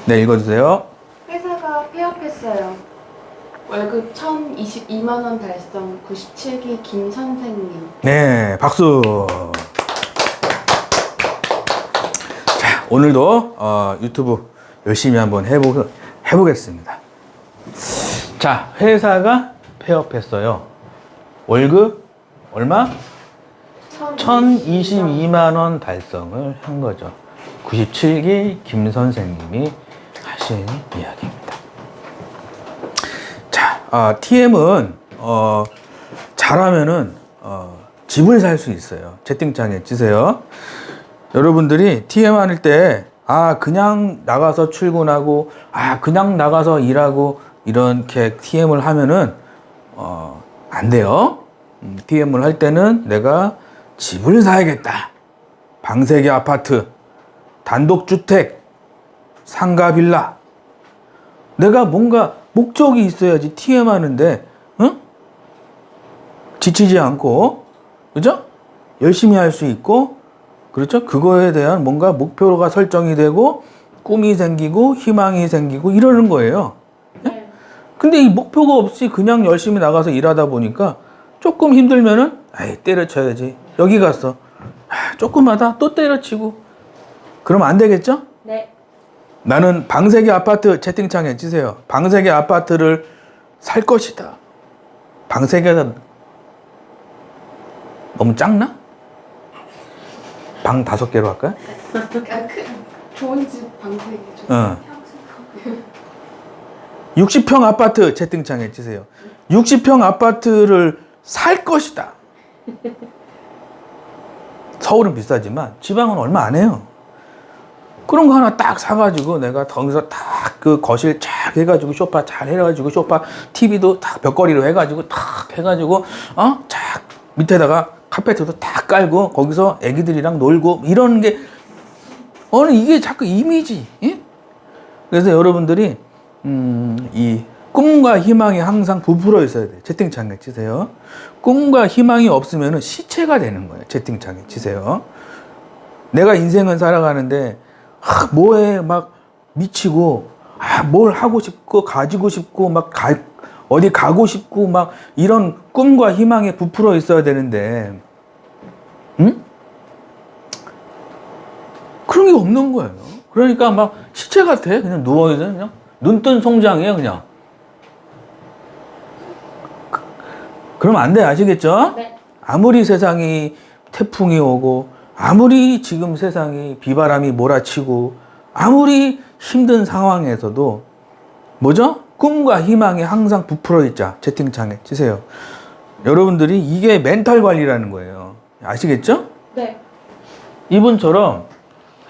네, 읽어주세요. 회사가 폐업했어요. 월급 1,022만 원 달성 97기 김 선생님. 네, 박수. 자, 오늘도 유튜브 열심히 한번 해보겠습니다. 자, 회사가 폐업했어요. 월급 얼마? 1,022만 원 달성을 한 거죠. 97기 김 선생님이 하신 이야기입니다. 자, TM은 잘하면은 집을 살 수 있어요. 채팅창에 치세요. 여러분들이 TM 할 때 그냥 나가서 출근하고 그냥 나가서 일하고 이렇게 TM을 하면은 안 돼요. TM을 할 때는 내가 집을 사야겠다. 방세계 아파트, 단독주택, 상가 빌라. 내가 뭔가 목적이 있어야지 TM 하는데, 응? 지치지 않고, 그죠? 열심히 할 수 있고, 그렇죠? 그거에 대한 뭔가 목표가 설정이 되고, 꿈이 생기고, 희망이 생기고, 이러는 거예요. 네? 근데 이 목표가 없이 그냥 열심히 나가서 일하다 보니까, 조금 힘들면은, 때려쳐야지. 여기 갔어. 조금 하다 또 때려치고. 그러면 안 되겠죠? 네. 나는 방세계 아파트 채팅창에 치세요. 방세계 아파트를 살 것이다. 방세계가 너무 작나? 방 5개로 할까요? 좋은 집 방세기. 60평 아파트 채팅창에 치세요. 60평 아파트를 살 것이다. 서울은 비싸지만 지방은 얼마 안 해요. 그런 거 하나 딱 사가지고 내가 거기서 딱 그 거실 쫙 해가지고 소파 잘 해가지고 소파 TV도 딱 벽걸이로 해가지고 딱 해가지고 쫙 밑에다가 카페트도 딱 깔고 거기서 애기들이랑 놀고 이런 게 이게 자꾸 이미지. 예? 그래서 여러분들이 이 꿈과 희망이 항상 부풀어 있어야 돼요. 채팅창에 치세요. 꿈과 희망이 없으면 시체가 되는 거예요. 채팅창에 치세요. 내가 인생은 살아가는데 뭐에 막 미치고 뭘 하고 싶고 가지고 싶고 막 어디 가고 싶고 막 이런 꿈과 희망에 부풀어 있어야 되는데 그런 게 없는 거예요. 그러니까 막 시체 같아. 그냥 누워있어. 그냥 눈뜬 송장이에요. 그냥. 그러면 안 돼. 아시겠죠? 네. 아무리 세상이 태풍이 오고 아무리 지금 세상이 비바람이 몰아치고 아무리 힘든 상황에서도 뭐죠? 꿈과 희망이 항상 부풀어 있자. 채팅창에 치세요. 여러분들이 이게 멘탈 관리라는 거예요. 아시겠죠? 네. 이분처럼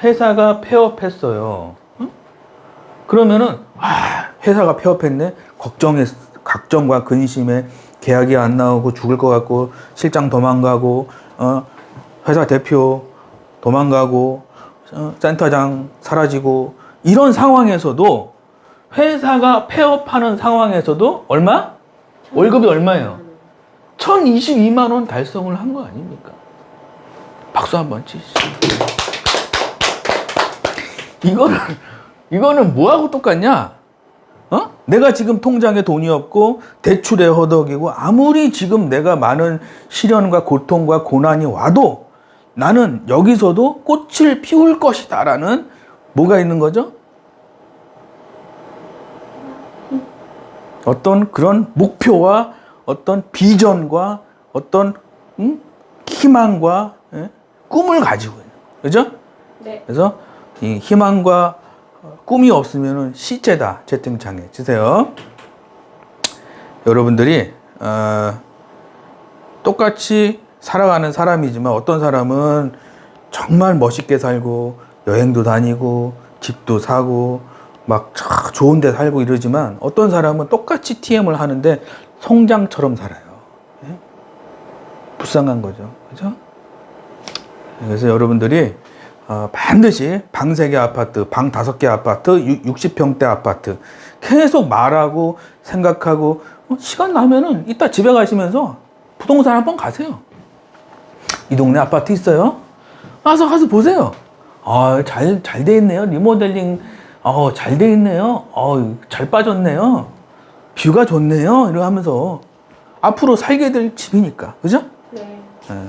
회사가 폐업했어요. 응? 그러면은 회사가 폐업했네. 걱정과 근심에 계약이 안 나오고 죽을 것 같고 실장 도망가고 회사 대표 도망가고 센터장 사라지고 이런 상황에서도 회사가 폐업하는 상황에서도 얼마? 월급이 얼마예요? 1,022만 원 달성을 한 거 아닙니까? 박수 한번 치시죠. 이거는 뭐하고 똑같냐? 내가 지금 통장에 돈이 없고 대출에 허덕이고 아무리 지금 내가 많은 시련과 고통과 고난이 와도 나는 여기서도 꽃을 피울 것이다 라는 뭐가 있는 거죠? 어떤 그런 목표와 어떤 비전과 어떤 희망과 꿈을 가지고 있는 거죠. 그죠? 네. 그래서 이 희망과 꿈이 없으면 시체다. 채팅창에 치세요. 여러분들이 똑같이 살아가는 사람이지만 어떤 사람은 정말 멋있게 살고 여행도 다니고 집도 사고 막 좋은 데 살고 이러지만 어떤 사람은 똑같이 TM을 하는데 송장처럼 살아요. 예? 불쌍한 거죠. 그죠? 그래서 여러분들이 반드시 방세개 아파트, 방 5개 아파트, 60평대 아파트 계속 말하고 생각하고 시간 나면은 이따 집에 가시면서 부동산 한번 가세요. 이 동네 아파트 있어요? 가서 보세요. 잘 돼 있네요. 리모델링 잘 돼 있네요. 잘 빠졌네요. 뷰가 좋네요. 이러고 하면서 앞으로 살게 될 집이니까. 그죠? 네.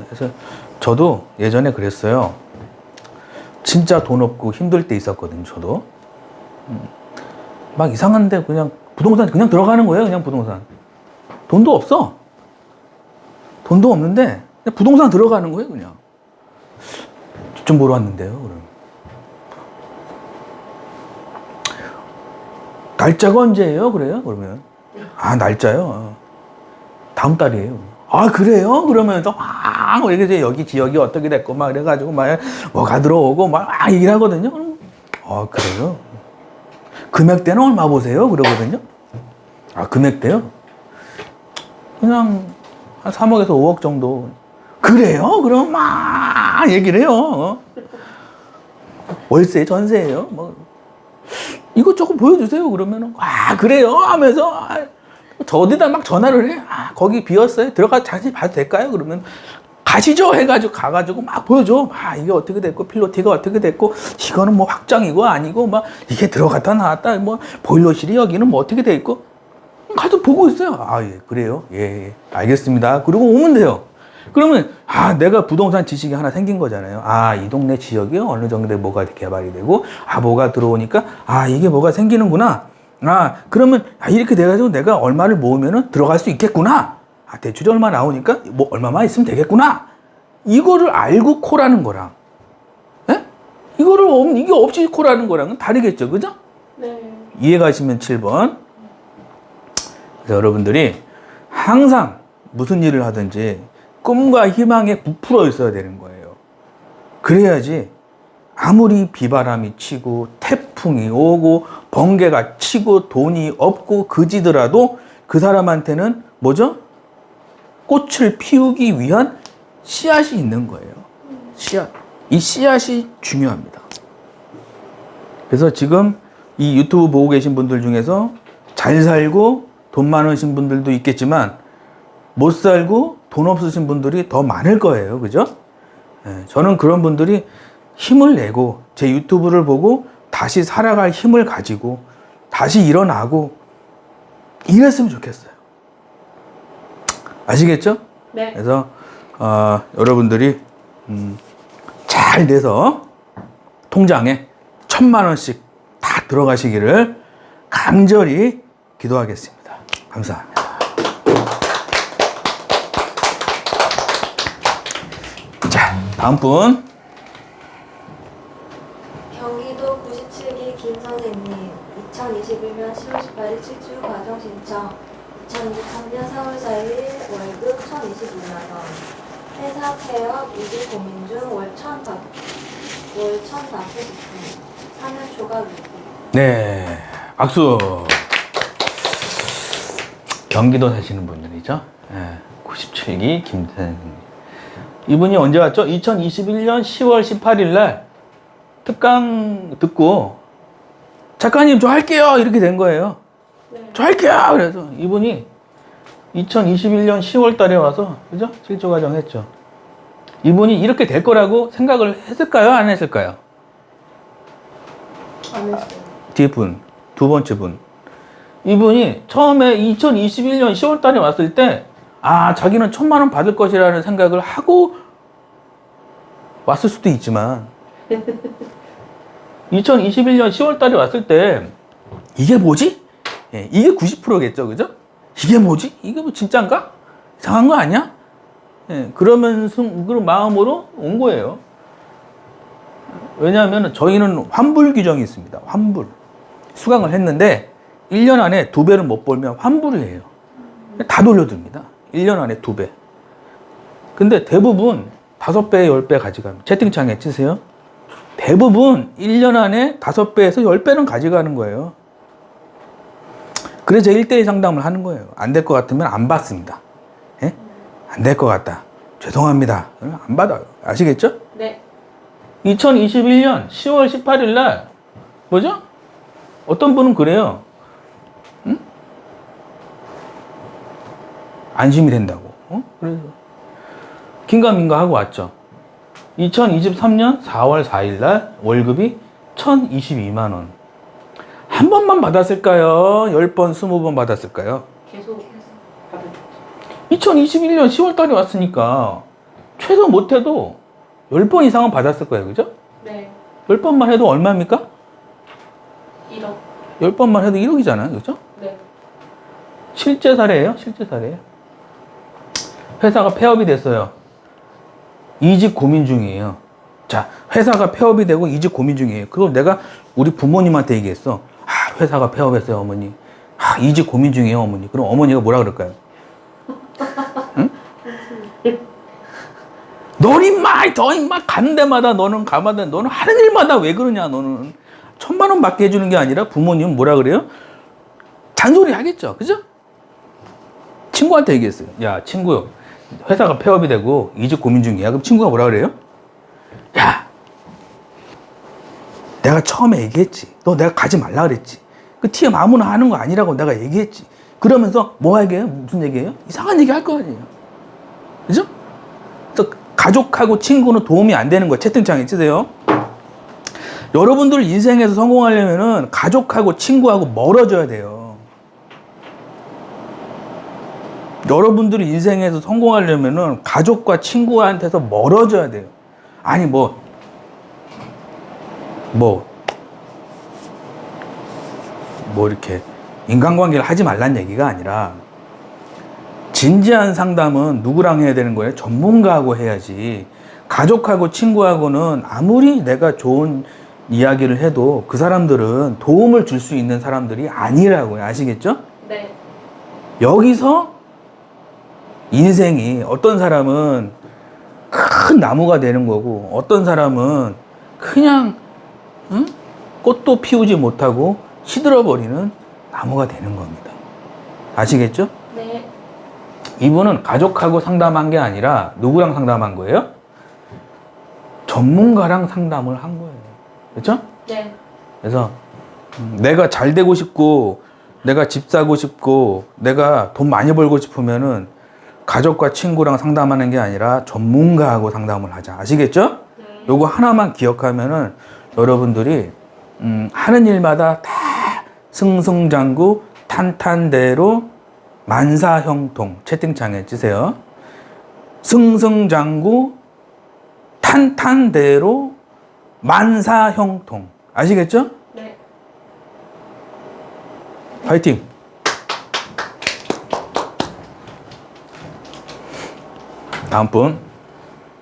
그래서 저도 예전에 그랬어요. 진짜 돈 없고 힘들 때 있었거든요. 저도. 막 이상한데 그냥 부동산 그냥 들어가는 거예요. 그냥 부동산. 돈도 없어. 돈도 없는데 그냥 부동산 들어가는 거예요. 그냥. 좀 보러 왔는데요. 그럼. 날짜가 언제예요? 그래요? 그러면 날짜요? 다음 달이에요. 그래요? 그러면서 막 이렇게 여기 지역이 어떻게 됐고 막 이래가지고 막 뭐가 들어오고 막 얘기를 하거든요. 그럼 그래요? 금액대는 얼마 보세요? 그러거든요. 금액대요? 그냥 한 3억에서 5억 정도. 그래요? 그럼 막 얘기를 해요. 월세, 전세예요. 뭐 이것 조금 보여주세요. 그러면은 그래요? 하면서 저 어디다 막 전화를 해. 거기 비었어요. 들어가 잠시 봐도 될까요? 그러면 가시죠 해가지고 가가지고 막 보여줘. 이게 어떻게 됐고 필로티가 어떻게 됐고 이거는 뭐 확장이고 아니고 막 이게 들어갔다 나왔다 뭐 보일러실이 여기는 뭐 어떻게 돼 있고 가서 보고 있어요. 예, 그래요? 예, 알겠습니다. 그러고 오면 돼요. 그러면 내가 부동산 지식이 하나 생긴 거잖아요. 이 동네 지역이 어느 정도에 뭐가 개발이 되고 뭐가 들어오니까 이게 뭐가 생기는구나. 그러면 이렇게 돼가지고 내가 얼마를 모으면은 들어갈 수 있겠구나. 대출이 얼마 나오니까 뭐 얼마만 있으면 되겠구나. 이거를 알고 콜하는 거랑 이게 없이 콜하는 거랑은 다르겠죠. 그죠? 네. 이해 가시면 7번. 그래서 여러분들이 항상 무슨 일을 하든지 꿈과 희망에 부풀어 있어야 되는 거예요. 그래야지 아무리 비바람이 치고 태풍이 오고 번개가 치고 돈이 없고 그지더라도 그 사람한테는 뭐죠? 꽃을 피우기 위한 씨앗이 있는 거예요. 씨앗. 이 씨앗이 중요합니다. 그래서 지금 이 유튜브 보고 계신 분들 중에서 잘 살고 돈 많으신 분들도 있겠지만 못 살고 돈 없으신 분들이 더 많을 거예요. 그죠? 저는 그런 분들이 힘을 내고 제 유튜브를 보고 다시 살아갈 힘을 가지고 다시 일어나고 이랬으면 좋겠어요. 아시겠죠? 네. 그래서 여러분들이 잘 돼서 통장에 1,000만 원씩 다 들어가시기를 간절히 기도하겠습니다. 감사합니다. 자, 다음 분. 경기도 97기 김 선생님, 2021년 10월 18일 칠주 과정 신청, 2023년 4월 4일 월급 1,022만원, 회사 폐업, 이직 고민 중 월 1,000 받고 싶음, 4년 초과 위기. 네, 박수. 경기도 사시는 분들이죠. 97기 김 선생님. 이분이 언제 왔죠? 2021년 10월 18일 날 특강 듣고 작가님 저 할게요 이렇게 된 거예요. 네. 저 할게요. 그래서 이분이 2021년 10월 달에 와서 그죠? 실조 과정 했죠. 이분이 이렇게 될 거라고 생각을 했을까요? 안 했을까요? 안 했어요. 뒤에 분, 두 번째 분. 이분이 처음에 2021년 10월 달에 왔을 때 자기는 1,000만 원 받을 것이라는 생각을 하고 왔을 수도 있지만 2021년 10월 달에 왔을 때 이게 뭐지? 이게 90%겠죠. 그죠? 이게 뭐지? 이게 뭐 진짠가? 이상한 거 아니야? 그러면서 그런 마음으로 온 거예요. 왜냐하면 저희는 환불 규정이 있습니다. 환불. 수강을 했는데 1년 안에 2배를 못 벌면 환불이에요. 다 돌려줍니다. 1년 안에 2배. 근데 대부분 5배, 10배 가져갑니다. 채팅창에 치세요. 대부분 1년 안에 5배에서 10배는 가져가는 거예요. 그래서 1대1 상담을 하는 거예요. 안 될 것 같으면 안 받습니다. 안 될 것 같다. 죄송합니다. 안 받아요. 아시겠죠? 네. 2021년 10월 18일 날 뭐죠? 어떤 분은 그래요. 안심이 된다고. 그래서 긴가민가 하고 왔죠. 2023년 4월 4일 날 월급이 1,022만 원. 한 번만 받았을까요? 10번, 20번 받았을까요? 계속 받았죠. 2021년 10월 달에 왔으니까 최소 못해도 10번 이상은 받았을 거예요. 그죠? 네. 10번만 해도 얼마입니까? 1억. 10번만 해도 1억이잖아요. 그죠? 네. 실제 사례예요. 실제 사례예요. 회사가 폐업이 됐어요. 이직 고민 중이에요. 자, 회사가 폐업이 되고 이직 고민 중이에요. 그걸 내가 우리 부모님한테 얘기했어. 아, 회사가 폐업했어요, 어머니. 아, 이직 고민 중이에요, 어머니. 그럼 어머니가 뭐라 그럴까요? 응? 넌 임마, 너 임마, 가는 데마다 너는 가마다, 너는 하는 일마다 왜 그러냐, 너는. 1,000만 원 받게 해주는 게 아니라 부모님은 뭐라 그래요? 잔소리 하겠죠. 그죠? 친구한테 얘기했어요. 야, 친구, 회사가 폐업이 되고 이직 고민 중이야. 그럼 친구가 뭐라 그래요? 야, 내가 처음에 얘기했지. 너 내가 가지 말라 그랬지. 그 TM 아무나 하는 거 아니라고 내가 얘기했지. 그러면서 뭐 얘기해요? 무슨 얘기예요? 이상한 얘기 할 거 아니에요. 그죠? 그래서 가족하고 친구는 도움이 안 되는 거예요. 채팅창에 쓰세요. 여러분들 인생에서 성공하려면은 가족하고 친구하고 멀어져야 돼요. 여러분들이 인생에서 성공하려면은 가족과 친구한테서 멀어져야 돼요. 아니 뭐 이렇게 인간관계를 하지 말란 얘기가 아니라 진지한 상담은 누구랑 해야 되는 거예요? 전문가하고 해야지. 가족하고 친구하고는 아무리 내가 좋은 이야기를 해도 그 사람들은 도움을 줄 수 있는 사람들이 아니라고요. 아시겠죠? 네. 여기서 인생이 어떤 사람은 큰 나무가 되는 거고 어떤 사람은 그냥 꽃도 피우지 못하고 시들어버리는 나무가 되는 겁니다. 아시겠죠? 네. 이분은 가족하고 상담한 게 아니라 누구랑 상담한 거예요? 전문가랑 상담을 한 거예요. 그렇죠? 네. 그래서 내가 잘 되고 싶고 내가 집 사고 싶고 내가 돈 많이 벌고 싶으면은 가족과 친구랑 상담하는 게 아니라 전문가하고 상담을 하자. 아시겠죠? 네. 요거 하나만 기억하면은 여러분들이 하는 일마다 다 승승장구 탄탄대로 만사형통. 채팅창에 주세요. 승승장구 탄탄대로 만사형통. 아시겠죠? 네. 파이팅! 다음 분.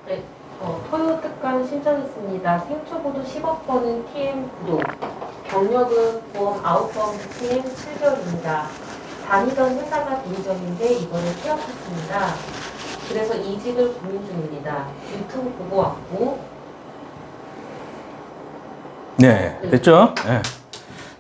네, 토요 특강 신청했습니다. 생초보도 10억 번은 TM 구독. 경력은 보험 9번 TM 7개월입니다. 다니던 회사가 비리점인데 이번에 폐업했습니다. 그래서 이직을 고민 중입니다. 유튜브 보고 왔고. 네, 됐죠? 네.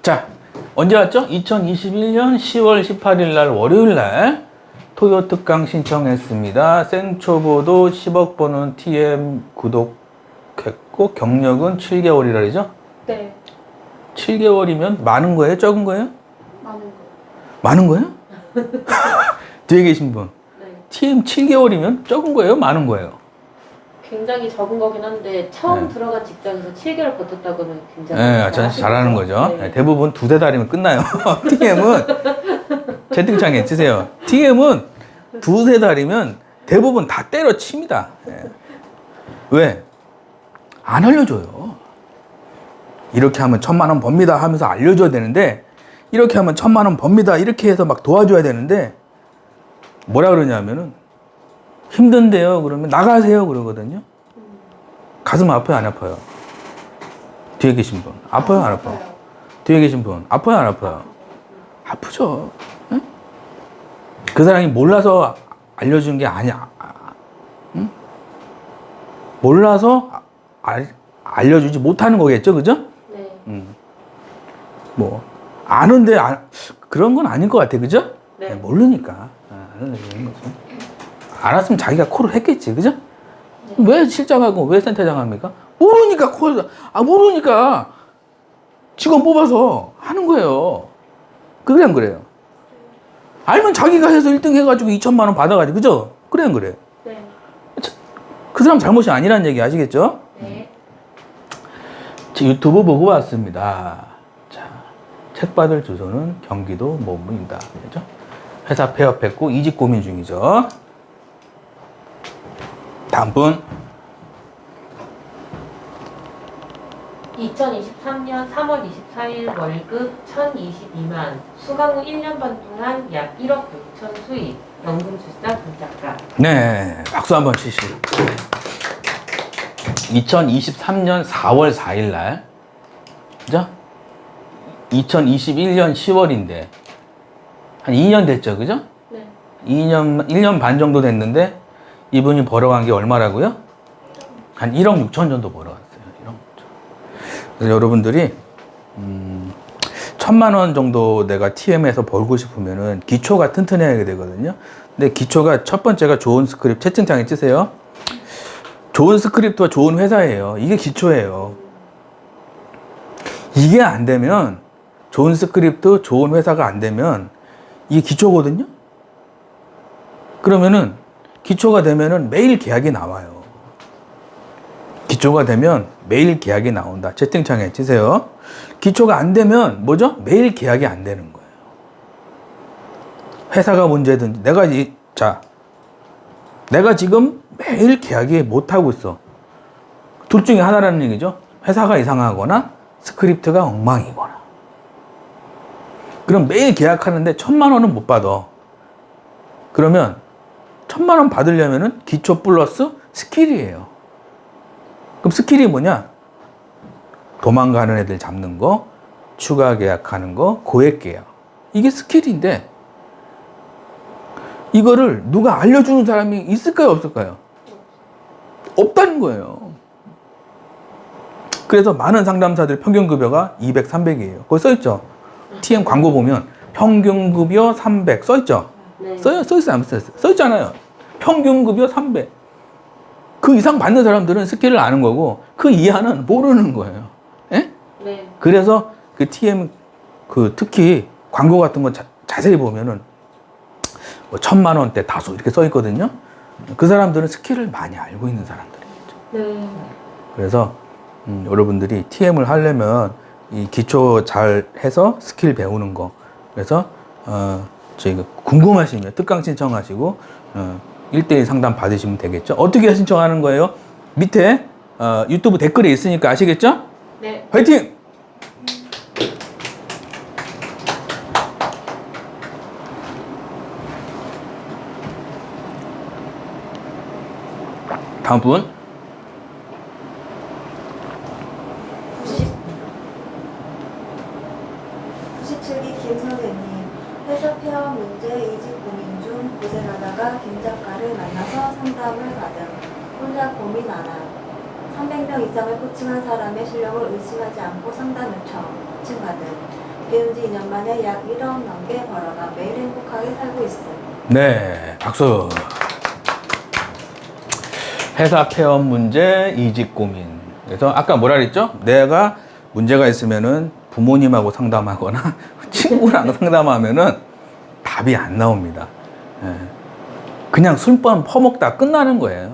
자, 언제 왔죠? 2021년 10월 18일 날 월요일 날 토요 특강 신청했습니다. 생초보도 10억 번은 TM 구독했고 경력은 7개월이라 그러죠? 네. 7개월이면 많은 거예요? 적은 거예요? 많은 거. 많은 거예요? 뒤에 계신 분. 네, TM 7개월이면 적은 거예요? 많은 거예요? 굉장히 적은 거긴 한데 처음 네. 들어간 직장에서 7개월 버텼다고는 굉장히 네, 잘하는 거죠. 네. 네, 대부분 두세 달이면 끝나요. TM은 채팅창에 치세요. TM은 두세 달이면 대부분 다 때려칩니다. 네. 왜? 안 알려줘요. 이렇게 하면 1,000만 원 법니다 하면서 알려줘야 되는데 이렇게 하면 1,000만 원 법니다 이렇게 해서 막 도와줘야 되는데 뭐라 그러냐면은 힘든데요 그러면 나가세요 그러거든요. 가슴 아파요 안 아파요? 뒤에 계신 분 아파요 안 아파요? 뒤에 계신 분 아파요 안 아파요? 아프죠. 응? 그 사람이 몰라서 알려준 게 아니야. 응? 몰라서 알려주지 못하는 거겠죠, 그죠? 네. 뭐 아는데 그런 건 아닐 것 같아, 그죠? 네. 모르니까 아는 거죠. 알았으면 자기가 콜을 했겠지, 그죠? 왜 실장하고 왜 센터장 합니까? 모르니까 모르니까 직원 뽑아서 하는 거예요. 그래 안 그래요? 알면 자기가 해서 1등 해가지고 2,000만 원 받아가지고 그죠? 그래 안 그래? 네. 그 사람 잘못이 아니라는 얘기 아시겠죠? 네. 제 유튜브 보고 왔습니다. 자, 책 받을 주소는 경기도 뭐뭐입니다. 그죠? 회사 폐업했고 이직 고민 중이죠. 다음 분. 2023년 3월 24일 월급 1022만, 수강 후 1년 반 동안 약 1억 6천 수입, 연금술사 분작가. 네, 박수 한번 치시죠. 2023년 4월 4일 날, 그죠? 2021년 10월인데, 한 2년 됐죠, 그죠? 네. 1년 반 정도 됐는데, 이분이 벌어간 게 얼마라고요? 한 1억 6천 정도 벌어갔어요. 1억 6천. 그래서 여러분들이, 1,000만 원 정도 내가 TM에서 벌고 싶으면은 기초가 튼튼해야 되거든요. 근데 기초가 첫 번째가 좋은 스크립트, 채팅창에 치세요. 좋은 스크립트와 좋은 회사예요. 이게 기초예요. 이게 안 되면, 좋은 스크립트, 좋은 회사가 안 되면, 이게 기초거든요? 그러면은, 기초가 되면은 매일 계약이 나와요. 기초가 되면 매일 계약이 나온다. 채팅창에 치세요. 기초가 안 되면, 뭐죠? 매일 계약이 안 되는 거예요. 회사가 문제든지, 내가 지금 매일 계약이 못하고 있어. 둘 중에 하나라는 얘기죠. 회사가 이상하거나 스크립트가 엉망이거나. 그럼 매일 계약하는데 1,000만 원은 못 받아. 그러면 1,000만 원 받으려면은 기초 플러스 스킬이에요. 그럼 스킬이 뭐냐? 도망가는 애들 잡는 거, 추가 계약하는 거, 고액 계약. 이게 스킬인데 이거를 누가 알려주는 사람이 있을까요, 없을까요? 없다는 거예요. 그래서 많은 상담사들 평균급여가 200, 300이에요. 거기 써있죠? TM 광고 보면 평균급여 300 써있죠? 네. 써있어요, 안 써있어요? 써있잖아요. 평균급여 300. 그 이상 받는 사람들은 스킬을 아는 거고 그 이하는 모르는 거예요. 예? 네. 그래서 그 TM 특히 광고 같은 거 자세히 보면은 뭐 1,000만 원대 다소 이렇게 써 있거든요. 그 사람들은 스킬을 많이 알고 있는 사람들이죠. 네. 그래서 여러분들이 TM을 하려면 이 기초 잘 해서 스킬 배우는 거. 그래서 저희가 궁금하시면 특강 신청하시고 1대1 상담 받으시면 되겠죠. 어떻게 신청하는 거예요? 밑에 유튜브 댓글에 있으니까 아시겠죠? 네. 화이팅! 다음 분. 97기 김 선생님, 회사 폐업 문제 이직 고민 중 고생하다가 김 작가를 만나서 상담을 받음. 혼자 고민 안 함. 300명 이상을 코칭한 사람의 실력을 의심하지 않고 상담 요청, 코칭 받음. 배운 지 2년 만에 약 1억 넘게 벌어가 매일 행복하게 살고 있음. 네, 박수. 회사 폐업 문제, 이직 고민. 그래서 아까 뭐라 그랬죠? 내가 문제가 있으면은 부모님하고 상담하거나 친구랑 상담하면은 답이 안 나옵니다. 예. 그냥 술뻔 퍼먹다 끝나는 거예요.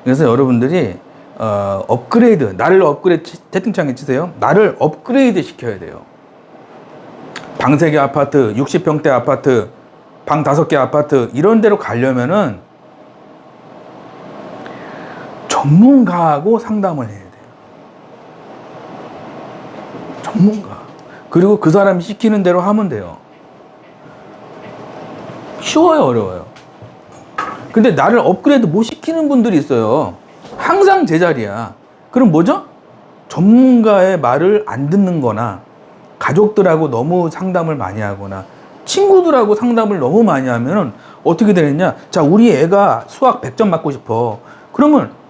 그래서 여러분들이 업그레이드, 나를 업그레이드, 채팅창에 치세요. 나를 업그레이드 시켜야 돼요. 방 3개 아파트, 60평대 아파트, 방 5개 아파트 이런 데로 가려면은 전문가하고 상담을 해야 돼요. 전문가. 그리고 그 사람이 시키는 대로 하면 돼요. 쉬워요, 어려워요? 근데 나를 업그레이드 못 시키는 분들이 있어요. 항상 제자리야. 그럼 뭐죠? 전문가의 말을 안 듣는 거나 가족들하고 너무 상담을 많이 하거나 친구들하고 상담을 너무 많이 하면 어떻게 되느냐? 자, 우리 애가 수학 100점 맞고 싶어. 그러면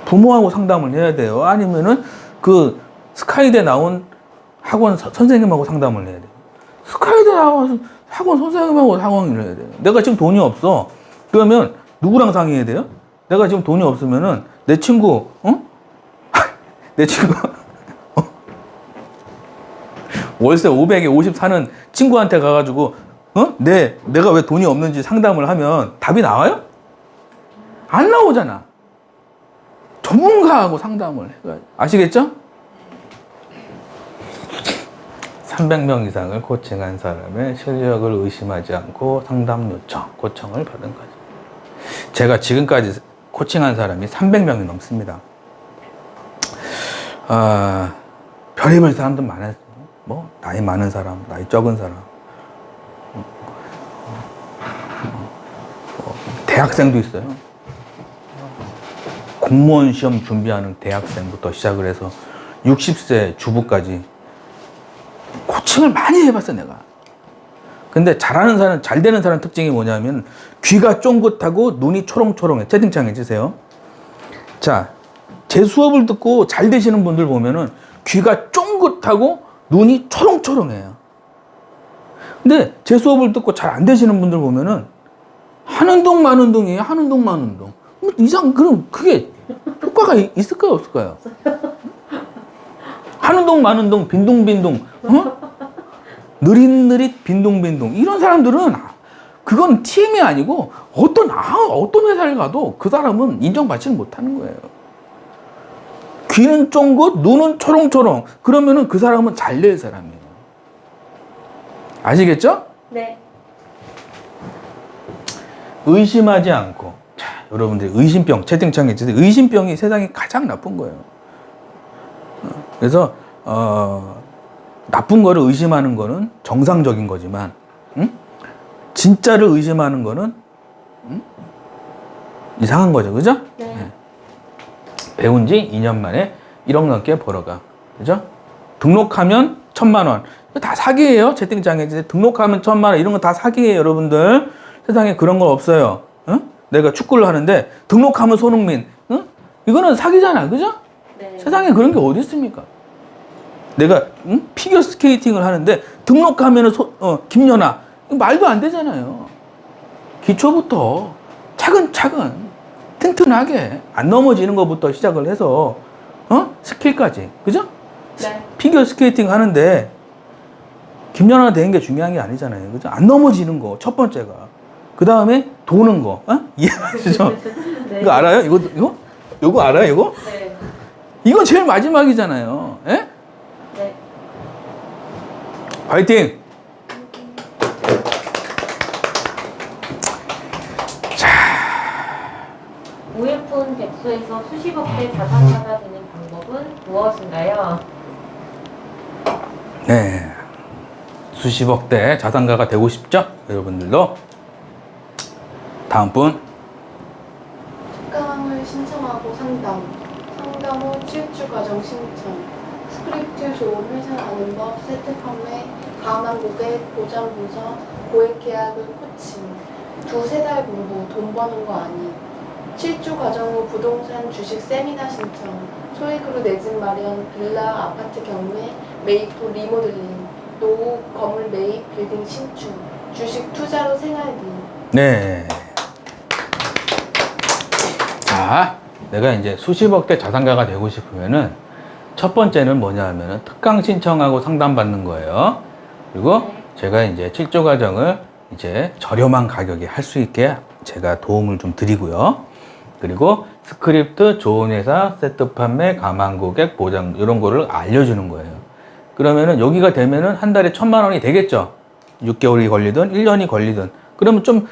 부모하고 상담을 해야 돼요. 아니면은 그 스카이대 나온 학원 선생님하고 상담을 해야 돼요. 스카이대 나와서 학원 선생님하고 상황을 해야 돼요. 내가 지금 돈이 없어. 그러면 누구랑 상의해야 돼요? 내가 지금 돈이 없으면은 내 친구, 내 친구, 월세 500에 50 사는 친구한테 가가지고, 내가 왜 돈이 없는지 상담을 하면 답이 나와요? 안 나오잖아. 전문가하고 상담을 해가지고. 아시겠죠? 300명 이상을 코칭한 사람의 실력을 의심하지 않고 상담 요청을 받은 거죠. 제가 지금까지 코칭한 사람이 300명이 넘습니다. 별의별 사람들 많아요. 뭐 나이 많은 사람, 나이 적은 사람, 대학생도 있어요. 공무원 시험 준비하는 대학생부터 시작을 해서 60세 주부까지 코칭을 많이 해봤어 내가. 근데 잘하는 사람, 잘 되는 사람 특징이 뭐냐면 귀가 쫑긋하고 눈이 초롱초롱해. 채팅창에 주세요. 자, 제 수업을 듣고 잘 되시는 분들 보면은 귀가 쫑긋하고 눈이 초롱초롱해요. 근데 제 수업을 듣고 잘 안 되시는 분들 보면은 하는 동 마는 동이에요. 하는 동 마는 동. 그럼 그게 효과가 있을까요? 없을까요? 하는 동 마는 동 빈둥빈둥 느릿느릿 빈둥빈둥 이런 사람들은 그건 TM이 아니고 어떤 회사를 가도 그 사람은 인정받지는 못하는 거예요. 귀는 쫑긋 눈은 초롱초롱 그러면은 그 사람은 잘 될 사람이에요. 아시겠죠? 네. 의심하지 않고. 자, 여러분들 의심병 채팅창에 있어요. 의심병이 세상에 가장 나쁜 거예요. 그래서 나쁜 거를 의심하는 거는 정상적인 거지만 진짜를 의심하는 거는 이상한 거죠. 그죠? 네. 배운 지 2년 만에 1억 넘게 벌어가. 그죠? 등록하면 1,000만 원. 이거 다 사기예요. 채팅창에 등록하면 1,000만 원 이런 거 다 사기예요, 여러분들. 세상에 그런 거 없어요. 내가 축구를 하는데 등록하면 손흥민. 이거는 사기잖아. 그죠? 네. 세상에 그런 게 어디 있습니까? 내가 피겨 스케이팅을 하는데 등록하면은 김연아. 이거 말도 안 되잖아요. 기초부터 차근차근 튼튼하게 안 넘어지는 것부터 시작을 해서 스킬까지. 그죠? 네. 피겨 스케이팅 하는데 김연아 되는 게 중요한 게 아니잖아요. 그죠? 안 넘어지는 거 첫 번째가. 그 다음에 도는 거. 이해하시죠? 네. 이거 알아요? 이거 알아요? 이거? 네. 이건 제일 마지막이잖아요. 예? 네. 파이팅! 무일푼 백수에서 수십억대 자산가가 되는 방법은 무엇인가요? 네. 수십억대 자산가가 되고 싶죠? 여러분들도. 다음 분. 특강을 신청하고 상담 후 출주 과정 신청, 스크립트 좋은 회사 아는 법, 세트 판매, 강한 고객, 보장 분석, 고액 계약을 코칭, 2-3달 공부, 돈 버는 거 아니, 7주 과정 후 부동산 주식 세미나 신청, 소액으로 내 집 마련, 빌라, 아파트 경매, 매입 후 리모델링, 노후 건물 매입, 빌딩 신축, 주식 투자로 생활비. 네. 자, 내가 이제 수십억대 자산가가 되고 싶으면은 첫 번째는 뭐냐 하면은 특강 신청하고 상담받는 거예요. 그리고 제가 이제 7조 과정을 이제 저렴한 가격에 할 수 있게 제가 도움을 좀 드리고요. 그리고 스크립트, 좋은 회사, 세트 판매, 가망 고객, 보장 이런 거를 알려주는 거예요. 그러면은 여기가 되면은 한 달에 1,000만 원이 되겠죠. 6개월이 걸리든 1년이 걸리든. 그러면 좀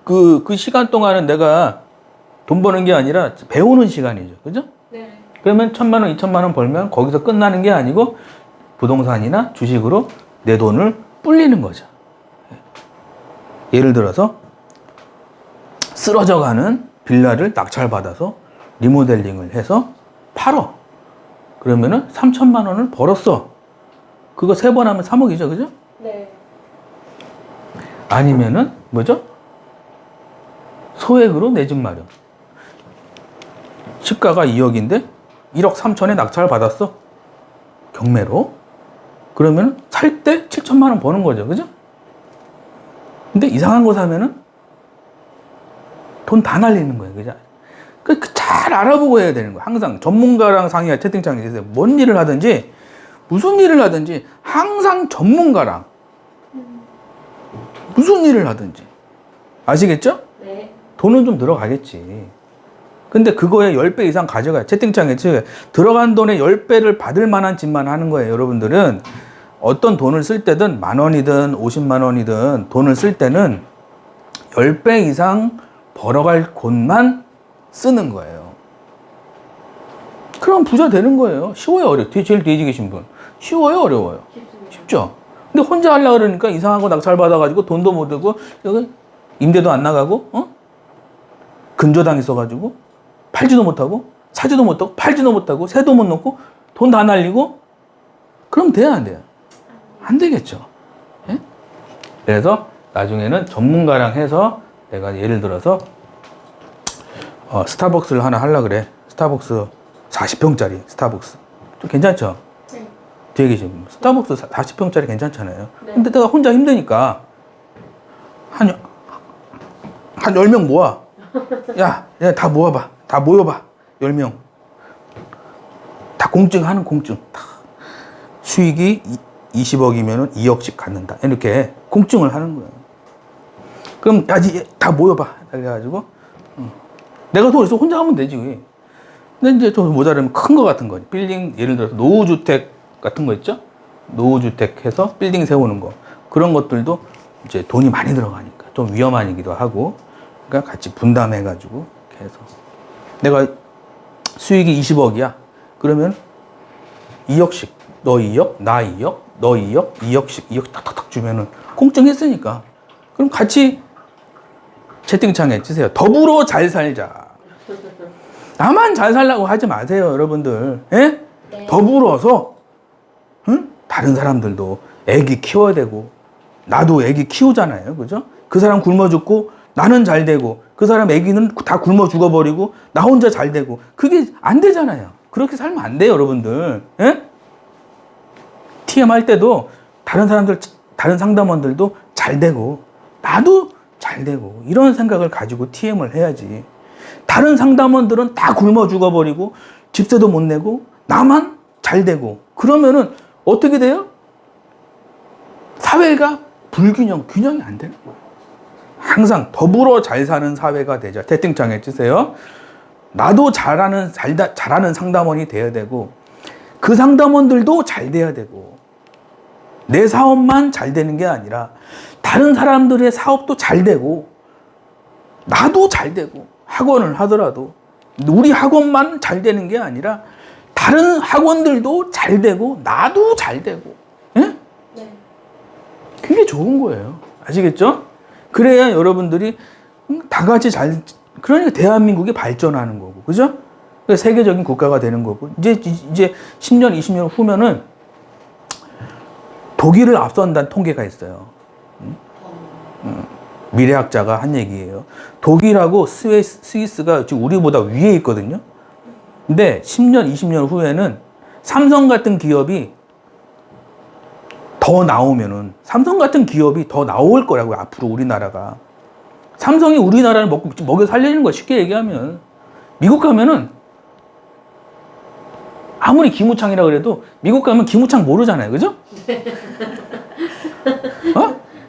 그 시간 동안은 내가 돈 버는 게 아니라 배우는 시간이죠. 그죠? 네. 그러면 1,000만 원, 2,000만 원 벌면 거기서 끝나는 게 아니고 부동산이나 주식으로 내 돈을 불리는 거죠. 예를 들어서 쓰러져가는 빌라를 낙찰받아서 리모델링을 해서 팔어. 그러면은 3,000만 원을 벌었어. 그거 3번 하면 3억이죠. 그죠? 네. 아니면은 뭐죠? 소액으로 내 집 마련. 시가가 2억인데 1억 3천에 낙찰 받았어. 경매로. 그러면 살 때 7천만 원 버는 거죠. 그죠? 근데 이상한 거 사면은 돈 다 날리는 거예요. 그죠? 잘 알아보고 해야 되는 거예요. 항상 전문가랑 상의할 채팅창에 있어요. 뭔 일을 하든지 무슨 일을 하든지 항상 전문가랑 무슨 일을 하든지. 아시겠죠? 네. 돈은 좀 들어가겠지. 근데 그거에 10배 이상 가져가요. 채팅창에 들어간 돈의 10배를 받을 만한 짓만 하는 거예요. 여러분들은 어떤 돈을 쓸 때든 10,000원이든 50만 원이든 돈을 쓸 때는 10배 이상 벌어갈 곳만 쓰는 거예요. 그럼 부자 되는 거예요. 쉬워요, 어려워요? 제일 뒤에 계신 분. 쉬워요, 어려워요? 쉽죠? 근데 혼자 하려고 그러니까 이상한 거 낙찰 받아가지고 돈도 못 들고, 여기 임대도 안 나가고, 근저당 있어가지고, 팔지도 못하고, 사지도 못하고, 팔지도 못하고, 세도 못 넣고, 돈 다 날리고, 그럼 돼야 안 돼요? 안 되겠죠. 예? 그래서 나중에는 전문가랑 해서 내가 예를 들어서 스타벅스를 하나 하려고 그래. 스타벅스 40평짜리 스타벅스. 좀 괜찮죠? 네. 뒤에 계신 분. 스타벅스 40평짜리 괜찮잖아요. 네. 근데 내가 혼자 힘드니까 한 10명 모아. 야, 다 모아봐. 다 모여봐. 10명. 다 공증하는 공증. 다. 수익이 20억이면 2억씩 갖는다. 이렇게 공증을 하는 거예요. 그럼 야, 다 모여봐. 그래가지고 내가 돈 있어 혼자 하면 되지. 근데 이제 좀 모자라면 큰 거 같은 거. 빌딩 예를 들어서 노후주택 같은 거 있죠? 노후주택 해서 빌딩 세우는 거. 그런 것들도 이제 돈이 많이 들어가니까 좀 위험하기도 하고. 그러니까 같이 분담해가지고 이렇게 해서 내가 수익이 20억이야. 그러면 2억씩. 너 2억, 나 2억, 너 2억, 2억씩, 2억 탁탁탁 주면은 공증했으니까. 그럼 같이 채팅창에 치세요. 더불어 잘 살자. 나만 잘 살라고 하지 마세요, 여러분들. 예? 네. 더불어서, 응? 다른 사람들도 애기 키워야 되고, 나도 애기 키우잖아요. 그죠? 그 사람 굶어 죽고, 나는 잘 되고, 그 사람 애기는 다 굶어 죽어버리고, 나 혼자 잘 되고. 그게 안 되잖아요. 그렇게 살면 안 돼요, 여러분들. 예? TM 할 때도 다른 사람들, 다른 상담원들도 잘 되고, 나도 잘 되고, 이런 생각을 가지고 TM을 해야지. 다른 상담원들은 다 굶어 죽어버리고, 집세도 못 내고, 나만 잘 되고, 그러면은 어떻게 돼요? 사회가 균형이 안 되는 거예요. 항상 더불어 잘 사는 사회가 되자. 채팅창에 치세요. 나도 잘하는 상담원이 돼야 되고, 그 상담원들도 잘 돼야 되고, 내 사업만 잘 되는 게 아니라 다른 사람들의 사업도 잘 되고 나도 잘 되고, 학원을 하더라도 우리 학원만 잘 되는 게 아니라 다른 학원들도 잘 되고 나도 잘 되고. 예? 네. 그게 좋은 거예요. 아시겠죠? 그래야 여러분들이 다 같이 그러니까 대한민국이 발전하는 거고, 그죠? 그러니까 세계적인 국가가 되는 거고, 이제 10년, 20년 후면은 독일을 앞선다는 통계가 있어요. 미래학자가 한 얘기예요. 독일하고 스위스가 지금 우리보다 위에 있거든요. 근데 10년, 20년 후에는 삼성 같은 기업이 더 나오면은, 삼성 같은 기업이 더 나올 거라고요, 앞으로 우리나라가. 삼성이 우리나라를 먹여 살리는 거야, 쉽게 얘기하면. 미국 가면은, 아무리 김우창이라 그래도, 미국 가면 김우창 모르잖아요, 그죠?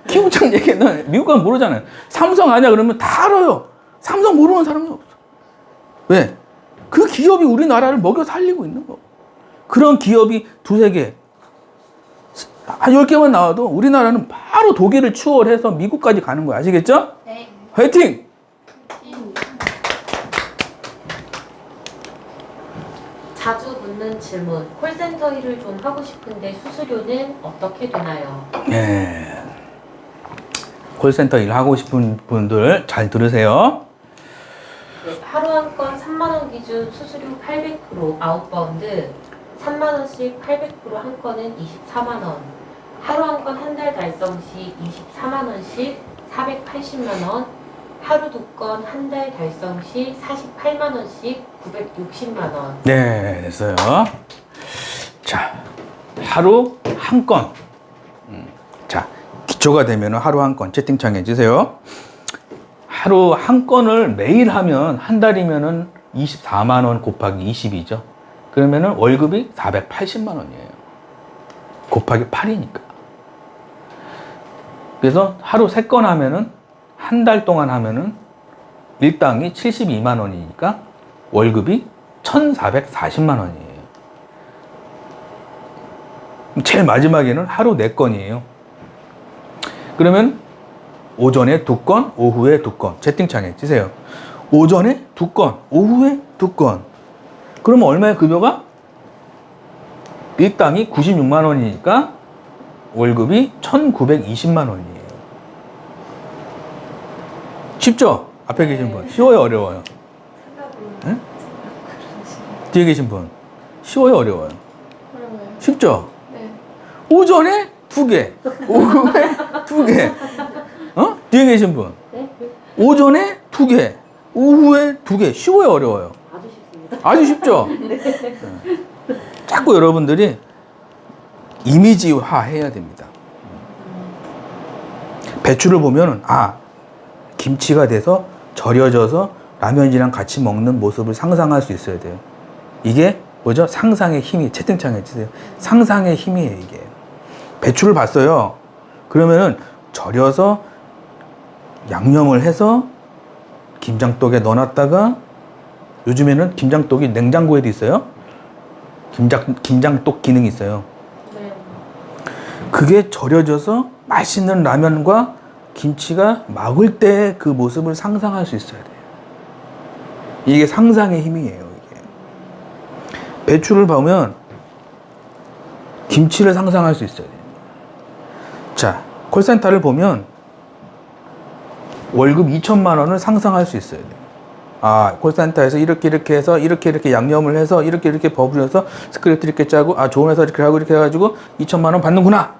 김우창 얘기는 미국 가면 모르잖아요. 삼성 아냐 그러면 다 알아요. 삼성 모르는 사람이 없어. 왜? 그 기업이 우리나라를 먹여 살리고 있는 거. 그런 기업이 두세 개, 한 10개만 나와도 우리나라는 바로 독일을 추월해서 미국까지 가는 거야. 아시겠죠? 네. 화이팅! 자주 묻는 질문. 콜센터 일을 좀 하고 싶은데 수수료는 어떻게 되나요? 예. 콜센터 일 하고 싶은 분들 잘 들으세요. 네, 하루 한 건 3만 원 기준 수수료 800% 아웃바운드 3만 원씩 800% 한 건은 24만 원. 하루 한 건 한 달 달성 시 24만 원씩 480만 원. 하루 두 건 한 달 달성 시 48만 원씩 960만 원. 네, 됐어요. 자, 하루 한 건. 자, 기초가 되면 하루 한 건 채팅창에 해주세요. 하루 한 건을 매일 하면 한 달이면은 24만 원 곱하기 20이죠. 그러면은 월급이 480만 원이에요. 곱하기 8이니까. 그래서 하루 3건 하면은 한 달 동안 하면은 일당이 72만 원이니까 월급이 1,440만 원이에요. 제일 마지막에는 하루 4건이에요. 그러면 오전에 2건, 오후에 2건. 채팅창에 치세요. 오전에 2건, 오후에 2건. 그러면 얼마의 급여가? 일당이 96만 원이니까 월급이 1,920만 원이에요. 쉽죠? 앞에 계신 분. 쉬워요, 어려워요? 응? 뒤에 계신 분. 쉬워요, 어려워요? 그러면 쉽죠? 네. 오전에 2개, 오후에 2개. 어? 뒤에 계신 분. 네? 오전에 2개, 오후에 2개. 쉬워요, 어려워요? 아주 쉽습니다. 아주 쉽죠? 자꾸 여러분들이 이미지화 해야 됩니다. 배추를 보면, 아, 김치가 돼서 절여져서 라면이랑 같이 먹는 모습을 상상할 수 있어야 돼요. 이게 뭐죠? 상상의 힘이, 채팅창에 치세요. 상상의 힘이에요, 이게. 배추를 봤어요. 그러면은 절여서 양념을 해서 김장떡에 넣어놨다가, 요즘에는 김장떡이 냉장고에도 있어요. 김장떡 기능이 있어요. 네. 그게 절여져서 맛있는 라면과 김치가 막을 때 그 모습을 상상할 수 있어야 돼요. 이게 상상의 힘이에요, 이게. 배추를 보면 김치를 상상할 수 있어야 돼요. 자, 콜센터를 보면 월급 2천만 원을 상상할 수 있어야 돼요. 아, 콜센터에서 이렇게 해서 이렇게 양념을 해서 이렇게 버무려서 스크립트 이렇게 짜고, 아, 좋은 회사 이렇게 하고 이렇게 해가지고 2천만 원 받는구나.